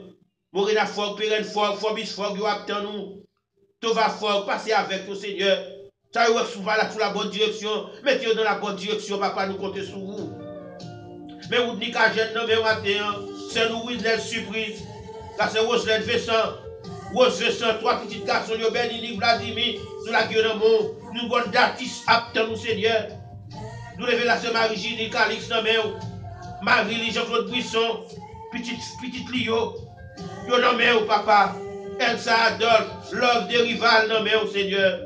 Morena Fogg, Pérenne Fogg, Phobis Fogg, vous attend nous. Tova Fogg, passez avec le Seigneur. Ça y est, souvent là sous la bonne direction. Mettez-vous dans la bonne direction, papa, nous comptons sur vous. Mais vous dites qu'à jeune, non, mais matin, c'est nous, Wisnel Surprise. Là, c'est Roselène Vincent. Rose Vincent, trois petits garçons, Benini, Vladimir, nous la gueule de mot. Nous avons d'artistes aptes, nous, Seigneur. Nous levons la sœur Marie-Gilles, Calix, non, mais Marie, Jean-Claude Buisson, petite Lio. Yo, non, mais papa. Elsa Adolphe, Love de Rival, non, mais Seigneur.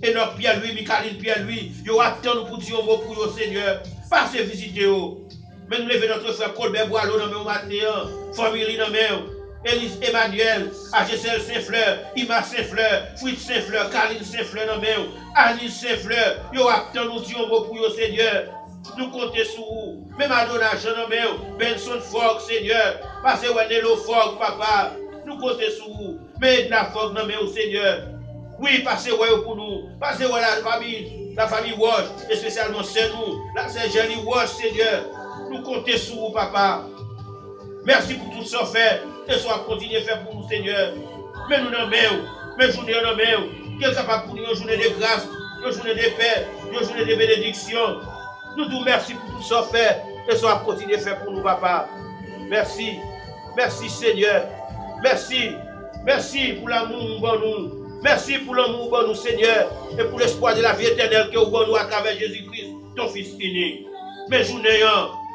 Et notre Pierre-Louis, Michaeline Pierre-Louis, yo attend nous pour dire un mot pour yo, Seigneur. Passez visiter yo. Mais nous levons notre frère Colbert Boileau, non, mais au matin, famille, non, mais Élise Emmanuel, AGCL Saint-Fleur, Ima Saint-Fleur, Fritz Saint-Fleur, Caroline Saint-Fleur, non, mais Annie Saint-Fleur, yo attend nous dire un mot pour yo, Seigneur. Nous comptons sur vous. Même Madonna Jean, non, mais Benson Fogg, Seigneur. Passez Wenelo Fogg, papa. Nous comptons sur vous. Mais Edna Fogg, non, mais Seigneur. Oui, passez pour nous. Passez la famille Walsh, et spécialement c'est nous. La Saint-Gélie Walsh, Seigneur. Nous comptons sur vous, papa. Merci pour tout ce fait. Et soit continuer à faire pour nous, Seigneur. Mais nous n'en mettons. Mais journée en mettons. Quel capable pour nous, une journée de grâce, une journée de paix, une journée de bénédiction. Nous nous merci pour tout ce fait. Et soit continuer à faire pour nous, papa. Merci. Merci, Seigneur. Merci. Merci pour l'amour pour nous. Merci pour l'amour pour nous, Seigneur, et pour l'espoir de la vie éternelle que vous nous à travers Jésus-Christ, ton Fils unique. Mais journée,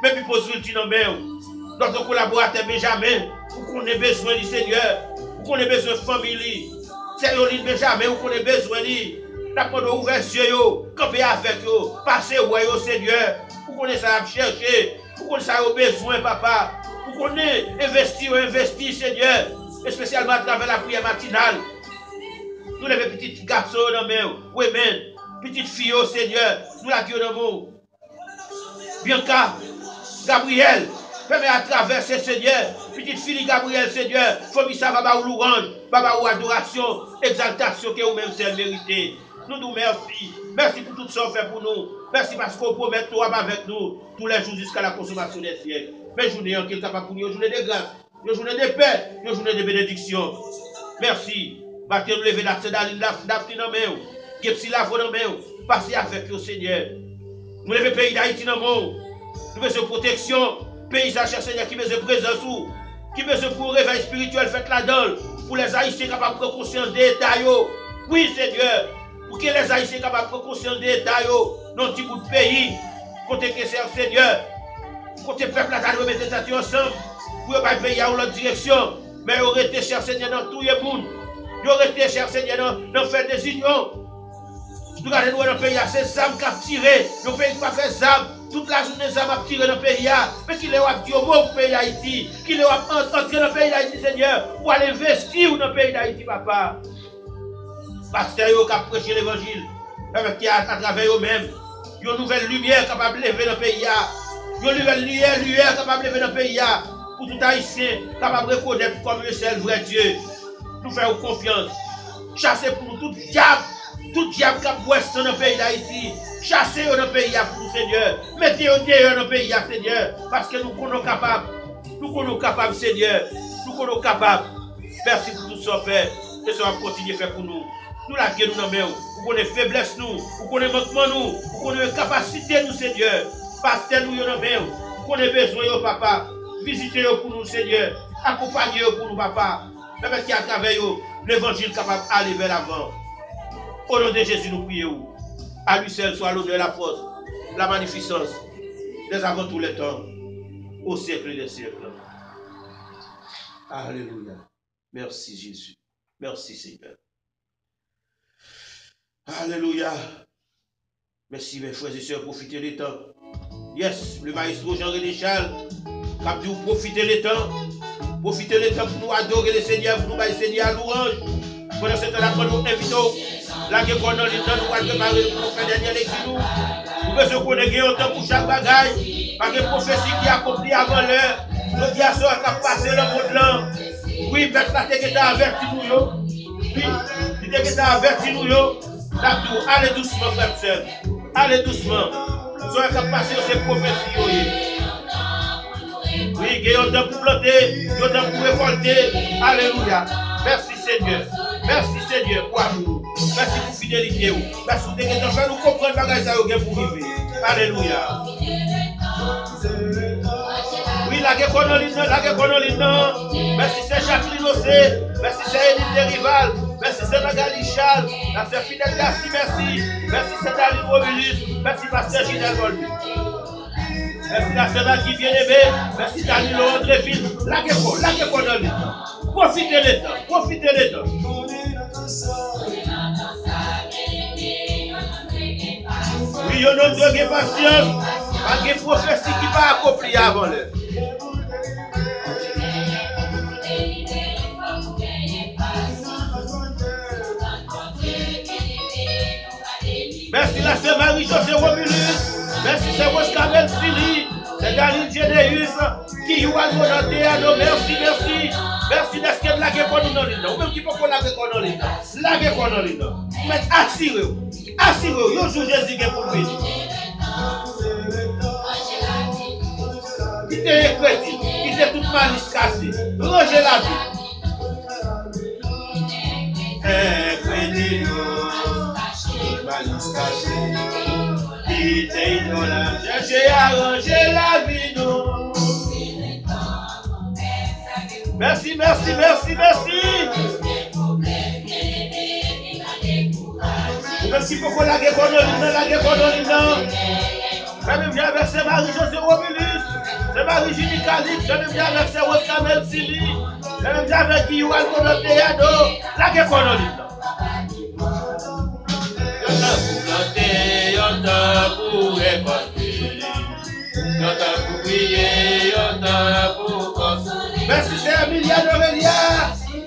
mais puis pose le même. Notre collaborateur Benjamin, pour qu'on ait besoin du Seigneur, pour qu'on ait besoin de famille. C'est Yoline Benjamin, pour qu'on ait besoin de la porte ouverte les yeux, camper avec eux, passer au Seigneur, pour qu'on ait ça à chercher, pour qu'on ait ça au besoin, papa, pour qu'on ait investi, Seigneur, et spécialement à travers la prière matinale. Nous les petits garçons dans mes women, petites filles au Seigneur, nous la gueule dans mon. Bianca, Gabriel, permet à travers ce Seigneur, petite fille Gabriel, Seigneur, famille ça va ou louange, baba ou adoration, exaltation que vous-même c'est mérité. Nous nous merci. Merci pour tout ça fait pour nous. Merci parce qu'on promet toi avec nous tous les jours jusqu'à la consommation des siècles. Mais journée en quelque part pour nous, journée de grâce, une journée de paix, une journée de bénédiction. Merci. Matin, nous levons Daphne dans main, Gepsi Lavo dans main, passez avec le Seigneur. Nous levons le pays d'Haïti dans main. Nous besoin de protection, paysage, Seigneur, qui besoin de présence, qui besoin pour réveil spirituel, faites la donne, pour les Haïtiens capables de prendre conscience des détails. Oui, Seigneur, pour que les Haïtiens capables de prendre conscience des détails dans un petit bout de pays, côté que c'est Seigneur, côté peuple, à nous mettre ça ensemble, pour ne pas payer à l'autre direction, mais on reste, cher Seigneur, dans tout le monde. Nous restons, cher Seigneur, dans faire des unions. Nous regardons dans le pays, c'est Zam qui a tiré. Nous pays pas fait Zam. Toute la journée, Zam a tiré dans le pays. Mais qu'il est dit au mot pour le pays d'Haïti. Qu'il est entré dans le pays d'Haïti, Seigneur, pour aller investir dans le pays d'Haïti, papa. Pasteur qui a prêché l'évangile, qui a à travers eux-mêmes, une nouvelle lumière capable de lever dans le pays. Une nouvelle lumière capable de lever dans le pays. Pour tout Haïtien, capable de reconnaître comme le seul vrai Dieu. Nous faisons confiance. Chassez pour nous tout diable qui a ouest dans le pays d'Haïti. Chassez dans le pays pour nous, Seigneur. Mettez-vous dans le pays, Seigneur. Parce que nous sommes capables. Nous sommes capables, Seigneur. Nous sommes capables. Merci pour tout ça fait. Et ça va continuer à faire pour nous. Nous la gueule nous dans main. Vous connaissez faiblesse nous. Vous connaissez manquement nous. Vous connaissez capacité nous, Seigneur. Pasteur nous dans main. Vous connaissez besoin, papa. Visitez-vous pour nous, Seigneur. Accompagnez-vous pour nous, papa. Même qui a travers l'évangile capable d'aller vers l'avant. Au nom de Jésus, nous prions. À lui seul soit l'honneur, la force, la magnificence, dès avant tous les temps, au siècle des siècles. Alléluia. Merci Jésus. Merci Seigneur. Alléluia. Merci mes frères et sœurs, profitez du temps. Yes, le maestro Jean-René Charles, cap dit profitez le temps. Profitez le temps pour nous adorer le Seigneur, pour nous bailler le Seigneur à louange. Pendant ce temps-là, quand nous invitons, là que qu'on a les temps, nous allons préparer pour faire dernière lecture. Nous besoin qu'on ait un temps pour chaque bagaille. Parce que prophétie qui a accompli avant l'heure, nous disons ça qui a passé le monde là. Oui, peuple là, t'es averti nous yo. Oui, t'es averti nous yo. Allez doucement, frère, sœur. Allez doucement. Ça qui a passé ces prophéties. Oui, il y a un temps pour planter, il y a un temps pour récolter. Alléluia. Merci Seigneur. Merci Seigneur pour amour. Merci pour fidélité. Merci pour que nous comprenions bagage ça pour vivre. Alléluia. Oui, la guéconoline. Merci c'est Jacqueline Ossé. Merci c'est Edith Rival. Merci c'est Magali Charles. Merci Fidèle Gassi. Merci. Merci c'est David Romulus. Merci Pasteur Ginel Golby. Merci la sœur qui vient aimée. Merci Danilo Andréville. La guéconoline. Profitez les temps. Oui, il y a un Dieu qui est patient. Pas de prophétie qui va accomplir avant l'heure. Merci la sœur Marie-Josée Romulus. Merci c'est Roscamel Philly. C'est Daniel Généus qui joue à nous dans le merci. Merci d'être la guerre qu'on nous donne. Ou même qui peut qu'on la guerre qu'on nous donne. La guerre qu'on nous donne. Mais assurez-vous. Yo jour Jésus qui est pour venir. Quittez les chrétiens. Quittez toute malice cassée. Rangez la vie. Malice cassée. Quittez l'olame. Cherchez à ranger la vie, non. Merci. Merci pour la guerre qu'on je me viens avec c'est Marie-Josée Romulus, c'est Marie-Julie Calix, je me viens avec c'est Roscamel Sili, je me viens avec Guillaume Monoteyado, la guerre qu'on a Yonta pour récolter, yonta pour prier, yonta pour consoler. Merci c'est Emilia Novelia,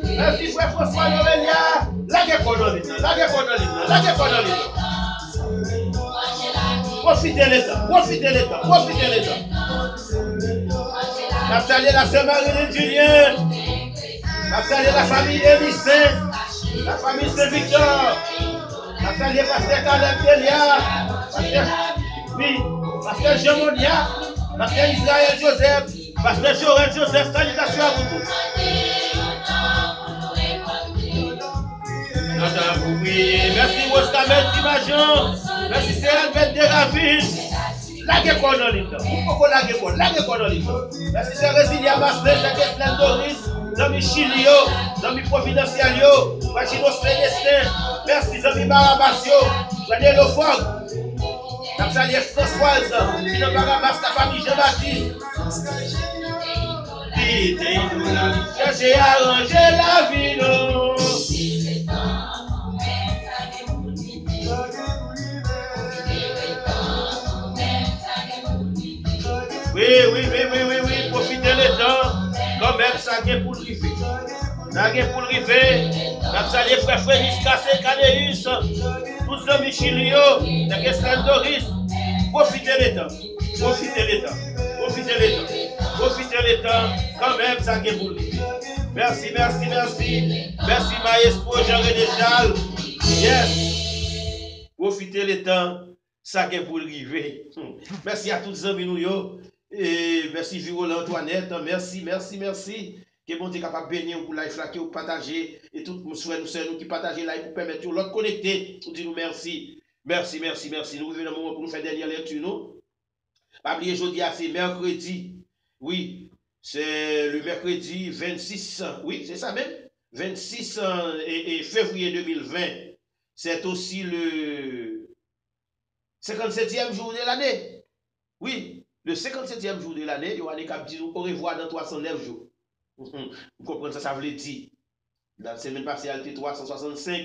merci frère François Novelia, la guerre qu'on a Profitez les temps. N'a salué la sœur Marie-Hélène Julien. N'a salué la famille Élisée, la famille Saint-Victor. N'a salué Pasteur Caleb Delia, Pasteur Jean-Monia, Pasteur Israël Joseph, Pasteur Jorel Joseph. Salutations à vous tous. Merci Roscamel Timajon. Merci c'est Albert Deraville. La guerre qu'on a l'île. Pourquoi la guerre qu'on a l'île. Merci c'est Résilia Maslet, Jacques Plein Doris, Zami Chilio, Zami Providentialio, Machino Célestin. Merci Zami Barabasio, Daniel Ofog. Napsalier Françoise, Pino Barabas, la famille Jean-Baptiste. Cherchez à ranger la vie, non. Oui, profitez le temps, quand même ça vient pour le river. Ça vient pour le river, comme ça les frères Frédéric Cassé, Canéus, tous les Michilio, les Kestan Doris, profitez le temps, quand même ça vient pour le river. Merci, Maestro Jean-René Charles, yes, profitez le temps, ça vient pour le river. Merci à tous les amis nous. Et merci Virola Antoinette, merci. Que bon Dieu capable de bénir pour live là, que vous partagez et tout nous qui partagez live pour permettre l'autre connecter. Nous disons merci. Nous revenons au moment pour nous faire dernière lecture nous. Pas oublier aujourd'hui c'est mercredi. Oui, c'est le mercredi 26. Oui, c'est ça même. 26 et février 2020. C'est aussi le 57e jour de l'année. Oui. Le 57e jour de l'année, il y aura des cap dit au revoir dans 309 jours. Vous comprenez ça, ça veut dire. Dans la semaine passée, il y a 365,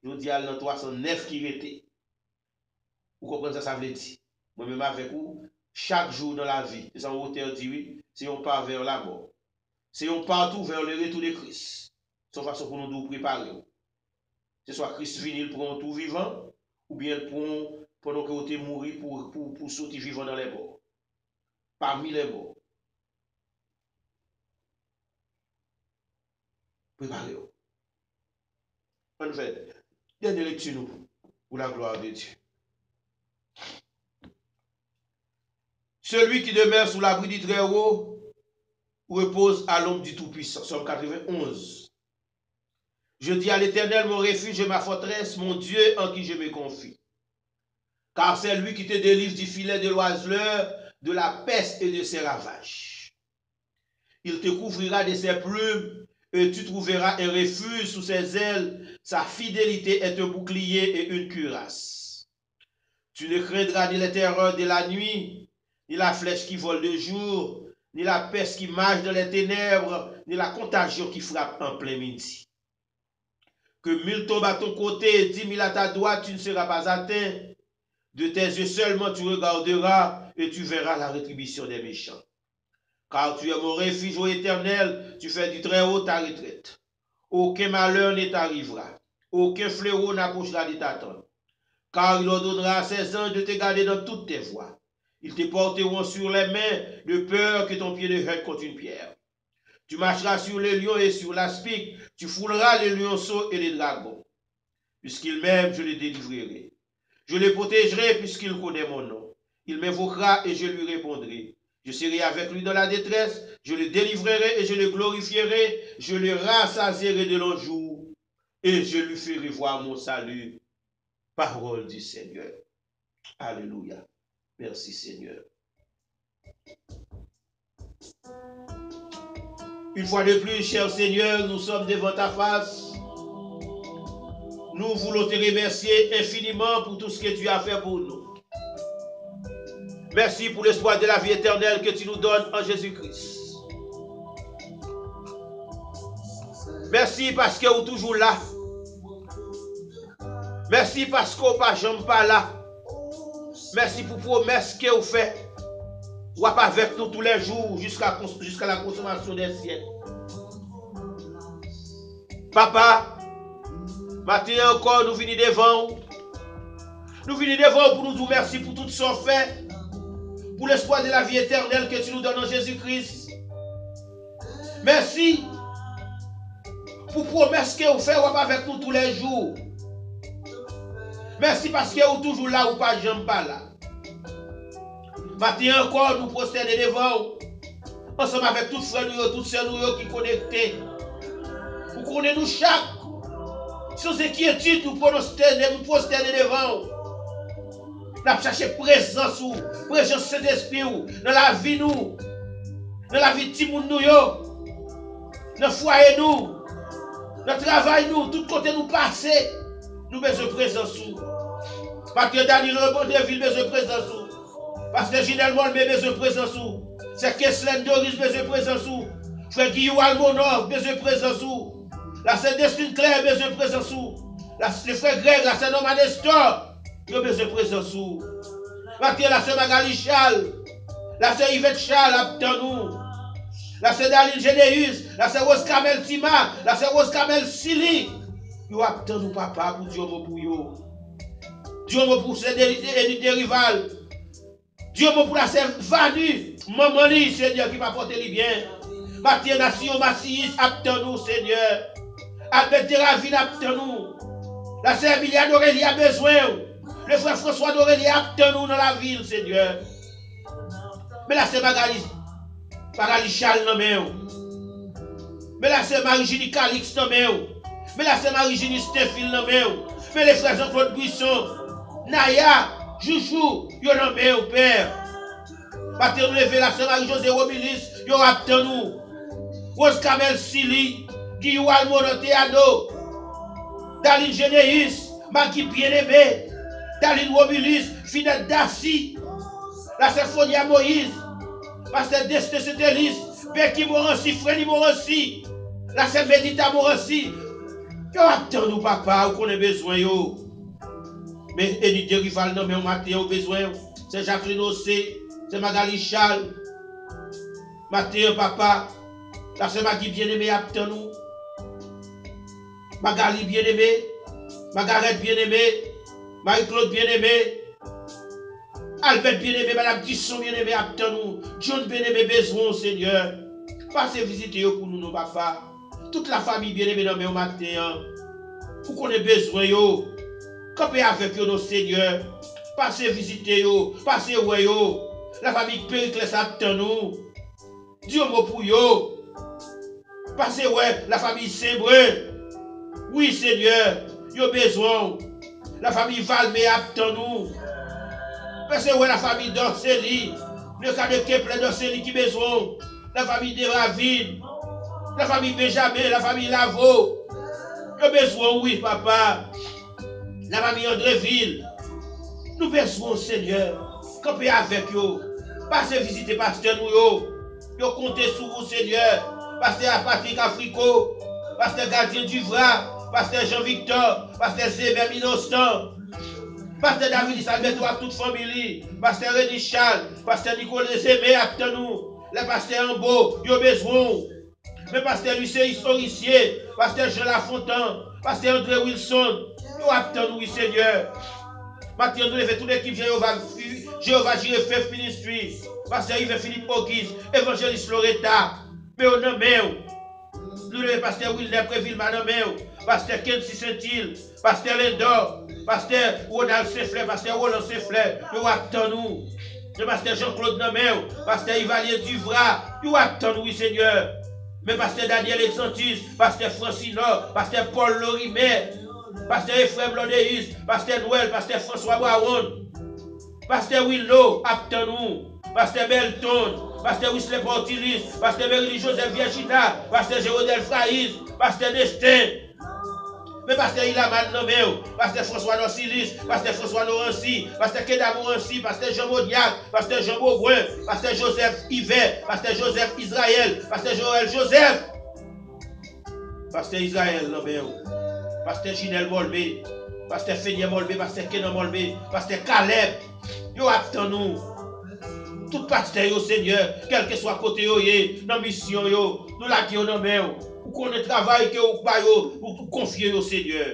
je dis dans 309 qui était. Vous comprenez ça, ça veut dire. Moi-même avec vous, chaque jour dans la vie, c'est un auteur dit oui, c'est on part vers la mort. C'est on partout vers le retour de Christ. C'est une façon pour nous préparer. C'est soit Christ venu pour un tout vivant, ou bien pour pendant que vous êtes mouru pour sortir vivant dans les morts. Parmi les morts. Préparez-vous. En fait, dernière lecture nous, pour la gloire de Dieu. Celui qui demeure sous l'abri du Très-Haut repose à l'ombre du Tout-Puissant. Somme 91. Je dis à l'Éternel, mon refuge et ma forteresse, mon Dieu en qui je me confie. Car c'est lui qui te délivre du filet de l'oiseleur, de la peste et de ses ravages. Il te couvrira de ses plumes et tu trouveras un refuge sous ses ailes. Sa fidélité est un bouclier et une cuirasse. Tu ne craindras ni les terreurs de la nuit, ni la flèche qui vole de jour, ni la peste qui marche dans les ténèbres, ni la contagion qui frappe en plein midi. Que 1000 tombent à ton côté et 10 000 à ta droite, tu ne seras pas atteint. De tes yeux seulement tu regarderas et tu verras la rétribution des méchants. Car tu es mon refuge, ô Éternel, tu fais du Très-Haut ta retraite. Aucun malheur ne t'arrivera, aucun fléau n'approchera de ta tente. Car il ordonnera à ses anges de te garder dans toutes tes voies. Ils te porteront sur les mains de peur que ton pied ne heurte contre une pierre. Tu marcheras sur les lions et sur l'aspic, tu fouleras les lionceaux et les dragons. Puisqu'il m'aime, je le délivrerai. Je le protégerai puisqu'il connaît mon nom. Il m'invoquera et je lui répondrai. Je serai avec lui dans la détresse, je le délivrerai et je le glorifierai, je le rassasierai de longs jours et je lui ferai voir mon salut. Parole du Seigneur. Alléluia. Merci Seigneur. Une fois de plus, cher Seigneur, nous sommes devant ta face. Nous voulons te remercier infiniment pour tout ce que tu as fait pour nous. Merci pour l'espoir de la vie éternelle que tu nous donnes en Jésus-Christ. Merci parce que vous êtes toujours là. Merci parce que vous n'êtes jamais pas là. Merci pour la promesse que vous faites. Vous êtes avec nous tous les jours jusqu'à la consommation des siècles. Papa, maintenant encore nous venons devant vous. Nous venons devant vous pour nous dire merci pour tout ce qu'on fait. Pour l'espoir de la vie éternelle que tu nous donnes en Jésus-Christ. Merci pour la promesse que vous faites avec nous tous les jours. Merci parce que vous êtes toujours là ou pas jamais pas là. Maintenant encore nous procéder devant vous. Ensemble avec tous frères nous, toutes sœurs nous qui connectés. Vous connaissez nous chaque. Sans inquiétude nous prosterner devant vous. Nous avons cherché présence ou présence Saint-Esprit dans la vie nous, dans la vie de Timoun nous, dans le foyer nous, dans le travail nous, tout côté nous passer, nous besoin de présence ou. Parce que Daniel Rebondeville besoin de présence ou. Parce que généralement nous besoin de présence ou. C'est Kesslen Doris besoin de présence ou. Frère Guillaume Almonor besoin de présence ou. La sœur Destine Claire besoin de présence ou. Le frère Greg, la sœur Norman Nestor. Nous avons besoin de présence sous. Maintenant, la sœur Magali Charles, la sœur Yvette Charles, attend nous. La sœur Daline Généus, la sœur Rose Kamel Tima, la sœur Rose Kamel Sili. Nous attendons nous, papa, pour Dieu pour vous. Dieu pour ces rivales. Dieu pour la sœur Vanu, maman, Seigneur, qui va porter les biens. Maintenant, nation Massis, attend nous, Seigneur. Albert Teravine, attend nous. La sœur Emilia Aurélie a besoin. Le frère François d'Aurélie attend nous dans la ville, Seigneur. Mais la sœur Magali Charles non mais. Mais la sœur Marie-Génie Calix non mais. Mais la sœur Marie-Génie Stéphile non mais. Mais les frères Jean-Claude Buisson, Naya, Joujou, yo non mais père. Maintenant nous lever la sœur Marie-Josée Romilis, yo attend nous. Rose Kamel Sili, Guillaume Almono Théado, Daline Généus, Magui Bien-Aimé, Daline Romilis, Fidèle Dassi, la sœur Fonia Moïse, Pasteur Destin Setelis, Becky Morancy, Freddy Morancy, la sœur Médita Morancy. Yo attend nous papa, ou qu'on a besoin yo. Mais Edith Rival non mais on matin au besoin. C'est Jacqueline Ossé, c'est Magali Charles. Matin papa, la sœur Magui Bien-Aimé attend nous. Magali Bien-Aimé, Margaret bien-aimée, Marie-Claude bien-aimée, Albert bien-aimé, Madame Tisson bien-aimé, attends-nous. John bien-aimé, besoin, Seigneur. Passez visiter pour nous, nos papas. Toute la famille bien-aimée dans le matin. Pour qu'on ait besoin, yo. Campez avec yo, nos Seigneur. Passez visiter, yo. Passez, ouais, yo. La famille Périclès, attends-nous. Dieu mot pour yo. Passez, ouais, la famille Saint-Brun. Oui, Seigneur. Yo besoin. La famille Valmé, attends-nous. Parce que la famille d'Orceli, le cas de Kepler d'Orceli qui besoin, la famille de Ravine, la famille Benjamin, la famille Lavaux, le besoin, oui, papa, la famille Andréville, nous besoin, Seigneur, camper avec eux, passez visiter pasteur nous, yo comptez sur vous, Seigneur, pasteur Patrick Africo, pasteur Gardien Duvra, pasteur Jean-Victor, pasteur Zébert Innocent, Pasteur David Isabelle, toi, toute famille, Pasteur René Charles, Pasteur Nicolas Zémé, attends-nous, le Pasteur Ambo, yo besoin, le Pasteur Lucien Historicier, Pasteur Jean Lafontaine, Pasteur André Wilson, yo attends-nous, oui, Seigneur. Maintenant, nous levons toute l'équipe Jéhovah Jireh Faith Ministry, Pasteur Yves Philippe Auguste, Évangéliste Loretta, mais au nom nous levons Pasteur Wilner Préville, Madame Pasteur Kensi Saint-Île, Pasteur Lendor, Pasteur Ronald Sefler, Pasteur Roland Sefler, nous attendons. Le Pasteur Jean-Claude Namel, Pasteur Ivalier Duvra, nous attendons, oui Seigneur. Mais Pasteur Daniel Exantis, Pasteur Francino, Pasteur Paul Lorimer, Pasteur Ephraim Lodéis, Pasteur Noël, Pasteur François Baron, Pasteur Willow, attendons. Pasteur Belton, Pasteur Wisley Portilis, Pasteur Merili Joseph Virgina, Pasteur Gérodel Fraïs, Pasteur Nestin, mais Pasteur Ilaman Nomeo, Pasteur François Nocilis, Pasteur François Norancy, Pasteur Kedamou Rancy, Pasteur Jean Maudiac, Pasteur Jean Beaubrun, Pasteur Joseph Yvet, Pasteur Joseph Israël, Pasteur Joël Joseph, Pasteur Israël Nomeo, Pasteur Ginel Molbé, Pasteur Fénier Molbé, Pasteur Kenan Molbé, Pasteur Caleb, yo attends-nous. Tout pasteur au Seigneur, quel que soit côté yo, dans mission yo, nous la qui dans main, pour qu'on ait travail que ou pas yo, pour confier au Seigneur.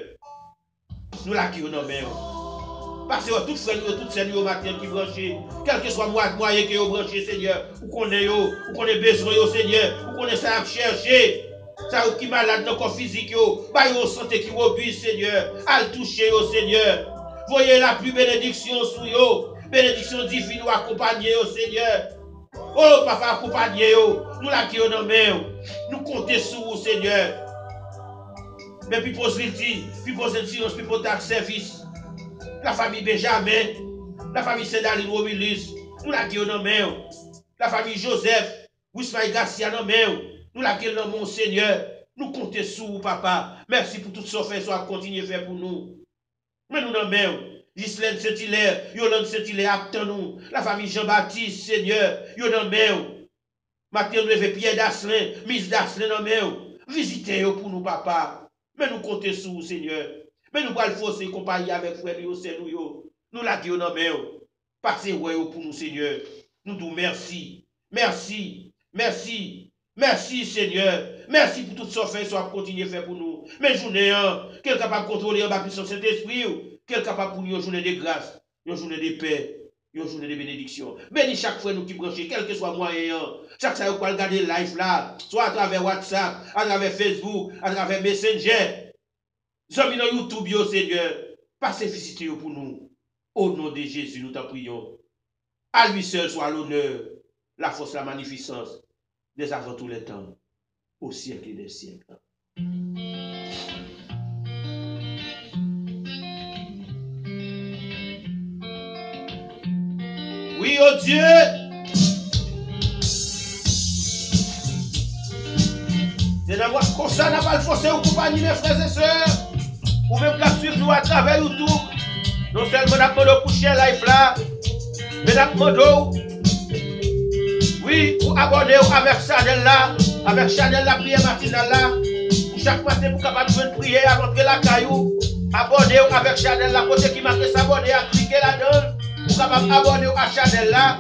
Nous la qui dans main. Parce que tout frère tout Seigneur au matin qui branché, quel que soit moyen que yo branché Seigneur, ou qu'on ait besoin au Seigneur, ou qu'on ait ça à chercher. Ça qui malade dans le corps physique yo, ba yo santé qui robuste Seigneur, à le toucher au Seigneur. Voyez la plus bénédiction sur yo. Bénédiction divine nous accompagner au Seigneur. Oh papa accompagner nous la qui dans main. Nous comptons sur vous Seigneur. Mais puis pose viti, puis pose silence, puis pose service. La famille Benjamin, la famille Sédaline Romilis, nous la qui dans main. La famille Joseph, Wismaï Garcia dans main. Nous la qui dans mon Seigneur. Nous comptons sur vous papa. Merci pour tout ce que vous avez continué à faire pour nous. Mais nous dans main. Gislaine Saint-Hilaire, Yolande Saint-Hilaire, attends-nous. La famille Jean-Baptiste, Seigneur, Yolande Mèo. Matin, nous levons Pierre d'Asselin, Miss d'Asselin dans Mèo. Visitez-vous pour nous, papa. Mais nous comptons sur vous, Seigneur. Mais nous allons forcer compagnie avec frère, c'est nous. Nous la disons dans Mèo. Passez-vous pour nous, Seigneur. Nous disons merci. Merci. Merci. Merci, Seigneur. Merci pour tout ce que vous avez continué à faire pour nous. Mais journée, quel capable de contrôler la puissance de Saint-Esprit. Quel capable pour nous une journée de grâce, une journée de paix, une journée de bénédiction. Bénis chaque fois nous qui branchons, quel que soit moyen. Chaque fois vous regarder live là, soit à travers WhatsApp, à travers Facebook, à travers Messenger. Amis dans YouTube, yo Seigneur, passez visiter pour nous. Au nom de Jésus, nous t'en prions. À lui seul soit l'honneur, la force, la magnificence, dès avant tous les temps, au siècle des siècles. Oui, oh Dieu. C'est d'avoir comme ça, n'a pas le forcer aux compagnies, mes frères et sœurs. Ou même la suivre nous à travers YouTube. Non seulement n'a pas de coucher live là, mais n'a pas oui, pour abonner avec Chanel là, avec Chanel la prière matinale là. Pour chaque matin, pour capable de prier avant de la caillou. Abonnez avec Chanel là, côté qui marque s'abonner, à cliquer là-dedans. Vous capable abonner à Chanel là.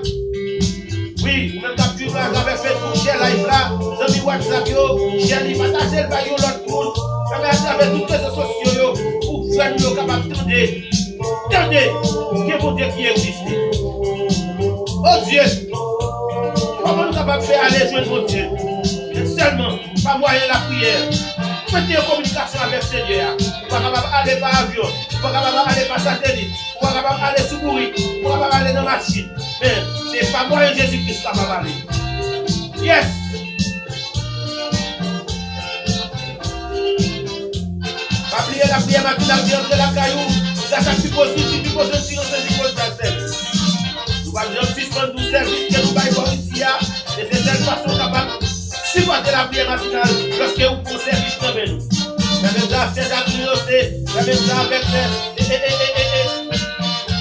Oui, vous même capture là avec Facebook, share live là, amis WhatsApp yo, share li, partagez le bail l'autre monde. À travers toutes les réseaux sociaux yo, pour frères nous capables de tendre que bon Dieu qui existe. Oh Dieu, comment nous capables de faire aller jouer mon Dieu? Seulement, pas moyen la prière. Mettez en communication avec le Seigneur. Vous ne pouvez pas aller par avion, vous ne pouvez pas aller par satellite, vous ne pouvez pas aller sous bourrique, vous ne pouvez pas aller dans la machine. Mais c'est pas moyen Jésus-Christ qui va aller. Yes! Pas prier la prière matinale qui entre la caillou. Ça chaque supposition, supposition, silence, supposition. Nous allons suspendre tout service que nous allons ici. Et c'est cette façon capable de supporter la prière matinale lorsque vous prenez service dans nous. La même chose avec la même chose avec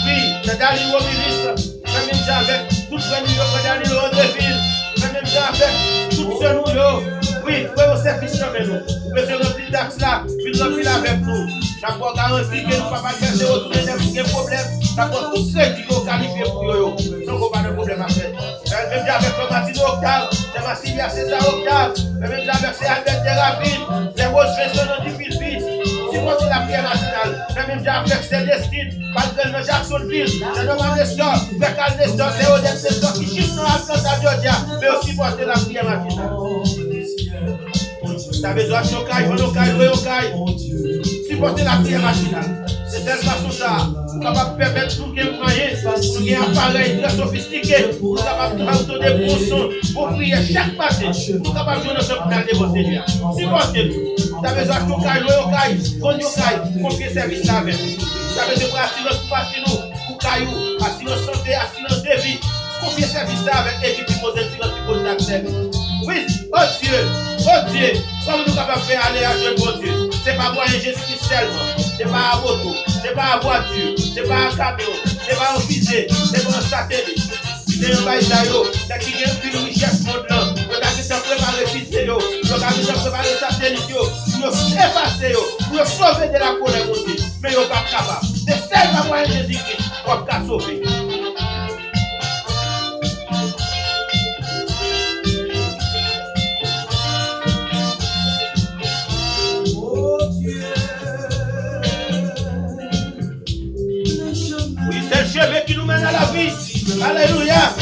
oui, c'est Danilo ministre. La même chose avec tout ce que nous avons Danilo Rodeville. La même chose avec tout ce que nous avons. Oui, vous pouvez service dans nous. Vous pouvez remplir d'axe là, puis remplir avec nous. D'abord, garantir que nous ne pouvons pas faire des retourner des problèmes. D'abord, tous ceux qui sont qualifiés pour eux, sans pas de problème à faire. Même avec le Martino Octave, c'est Massilia César Octave, même avec c'est Albert Thérapine, c'est Rose Fesson du Philippe. Si vous c'est la prière nationale, même avec c'est Destine, malgré le Jacksonville, c'est Norman Nestor, Becal Nestor, c'est Odette Nestor qui chute dans Atlanta, Georgia, mais aussi porter la prière nationale. Tu as besoin de chocaille, supporter la prière machinale. C'est telle façon ça, nous sommes capables de permettre tout ce moyen, nous avons un appareil très sophistiqué, nous sommes capables de faire des bons sons pour prier chaque matin. Nous sommes capables de jouer notre final de votre Seigneur. Supportez-nous. Tu as besoin de chocaille, confier service avec nous. Tu as besoin de assurance pour nous, pour caillou, assurance santé, assurance de vie. Confier service avec l'équipe qui pose un service. Oui, oh Dieu, comment nous sommes capables de faire aller à jouer bon Dieu? Ce n'est pas moyen Jésus-Christ seulement, ce n'est pas un moto, ce n'est pas une voiture, ce n'est pas un camion, ce n'est pas un fusée, ce n'est pas un satellite. C'est un bail d'ailleurs, c'est qui vient plus de richesse monde là. Nous avons préparé fusée, nous avons préparé satellite, nous avons effacé, nous avons sauvé de la colère mon Dieu. Mais nous ne sommes pas capables. C'est seulement moyen Jésus-Christ qu'on peut sauver. Chemin qui nous mène à la vie. Alléluia.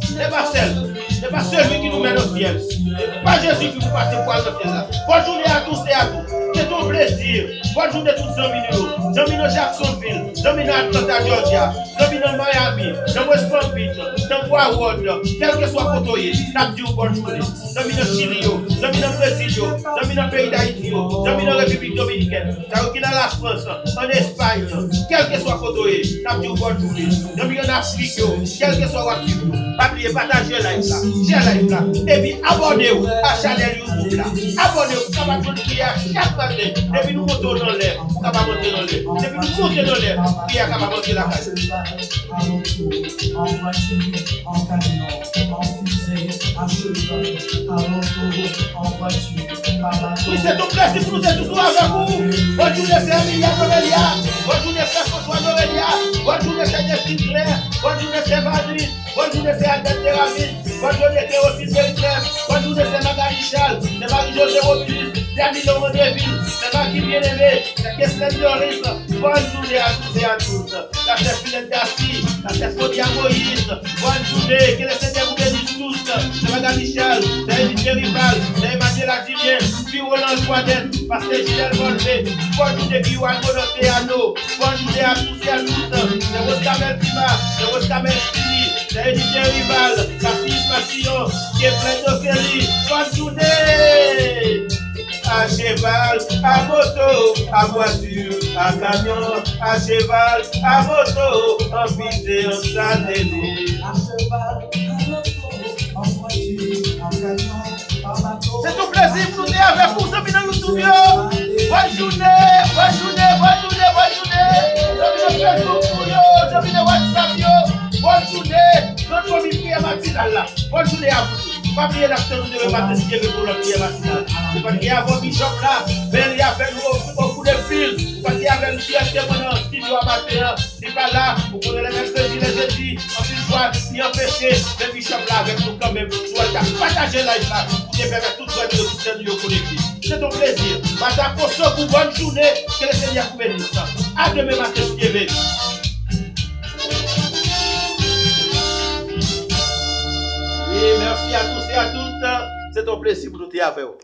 C'est pas celui qui nous mène au ciel. C'est pas Jésus qui vous passe pour le ciel là. Bonne journée à tous et à tous. C'est ton plaisir. Bonne journée à tous les amis. J'emmène à Jacksonville. J'emmène à Atlanta, Georgia. J'emmène à Miami. Dans West Palm Beach. Dans Broward. Quel que soit côté, n'a dit bonne journée. J'emmène à Chili. J'emmène à Brésil. J'emmène à pays d'Haïti. J'emmène à République Dominicaine. J'emmène à la France. En Espagne. Quel que soit côté, n'a dit bonne journée. J'emmène en Afrique. Quel que soit l'activité. Pas oublier partager live là. Share live là. Et puis abonnez-vous à la chaîne YouTube là. Abonnez-vous. Capable de prier chaque matin. Depuis nous montons dans l'air. Capable de monter dans l'air. Depuis nous montons dans l'air. Prier capable de monter la case. En voiture, en camion, en fusée, en cheval, en moto, en voiture, par bateau. Oui, c'est ton plaisir pour nous être toujours avec vous. Bonne journée, frère Emilia Norelia. Bonne journée, frère François Norelia. Bonne journée, frère Delphine Claire. Bonne journée, frère Vadri. Bonne journée, frère Albert Thérapine. Bonne journée, Théophile Bericlef. Bonne journée, frère Magali Charles. C'est Marie-Josée Robulis. C'est Annie Rodeville. C'est Marie Bien-Aimé. C'est Kessler Doris. Bonne journée à tous et à toutes. La chef Philette Gassi. La chef Fodia Moïse. Bonne journée. Que le Seigneur vous bénisse tous. C'est Magali Charles. C'est Édith Rival. C'est Emmanuel Adilien. Puis Roland Joannette. Pasteur Gilles Volvé. Bonne journée, Biwan Monotéano. Bonne journée à tous et à toutes. C'est Roscamel Pima. C'est Roscamel Fili. C'est Édith Rival. La fille Masillon. Qui est pleine de Kelly. Bonne journée. À cheval, à moto, à voiture, à camion, à cheval, à moto, en fusée, en satellite. À cheval, à moto, en voiture, en camion, en bateau. C'est tout plaisir pour nous avec vous, amis dans YouTube. Bonne journée, bonne journée, bonne journée, bonne journée. Amis dans Facebook, amis dans WhatsApp, bonne journée. Notre famille prière matinale là. Bonne journée à vous tous. Pas oublier l'acteur de le matin si vous voulez pour la prière matinale. C'est parce qu'il y a vos bishop là, mais il y a fait beaucoup de fils. Vous partez avec une fierté pendant le studio à matin. C'est pas là, vous connaissez les mercredis, les jeudis, en plus fois, ni empêcher, les Bishop là avec nous quand même. Nous allons partager live là pour te permettre tout le monde de nous connecter. C'est ton plaisir. Madame Posso, pour bonne journée, que le Seigneur vous bénisse. À demain matin, si Dieu veut. Oui, merci à tous et à toutes. C'est un plaisir pour nous être avec vous.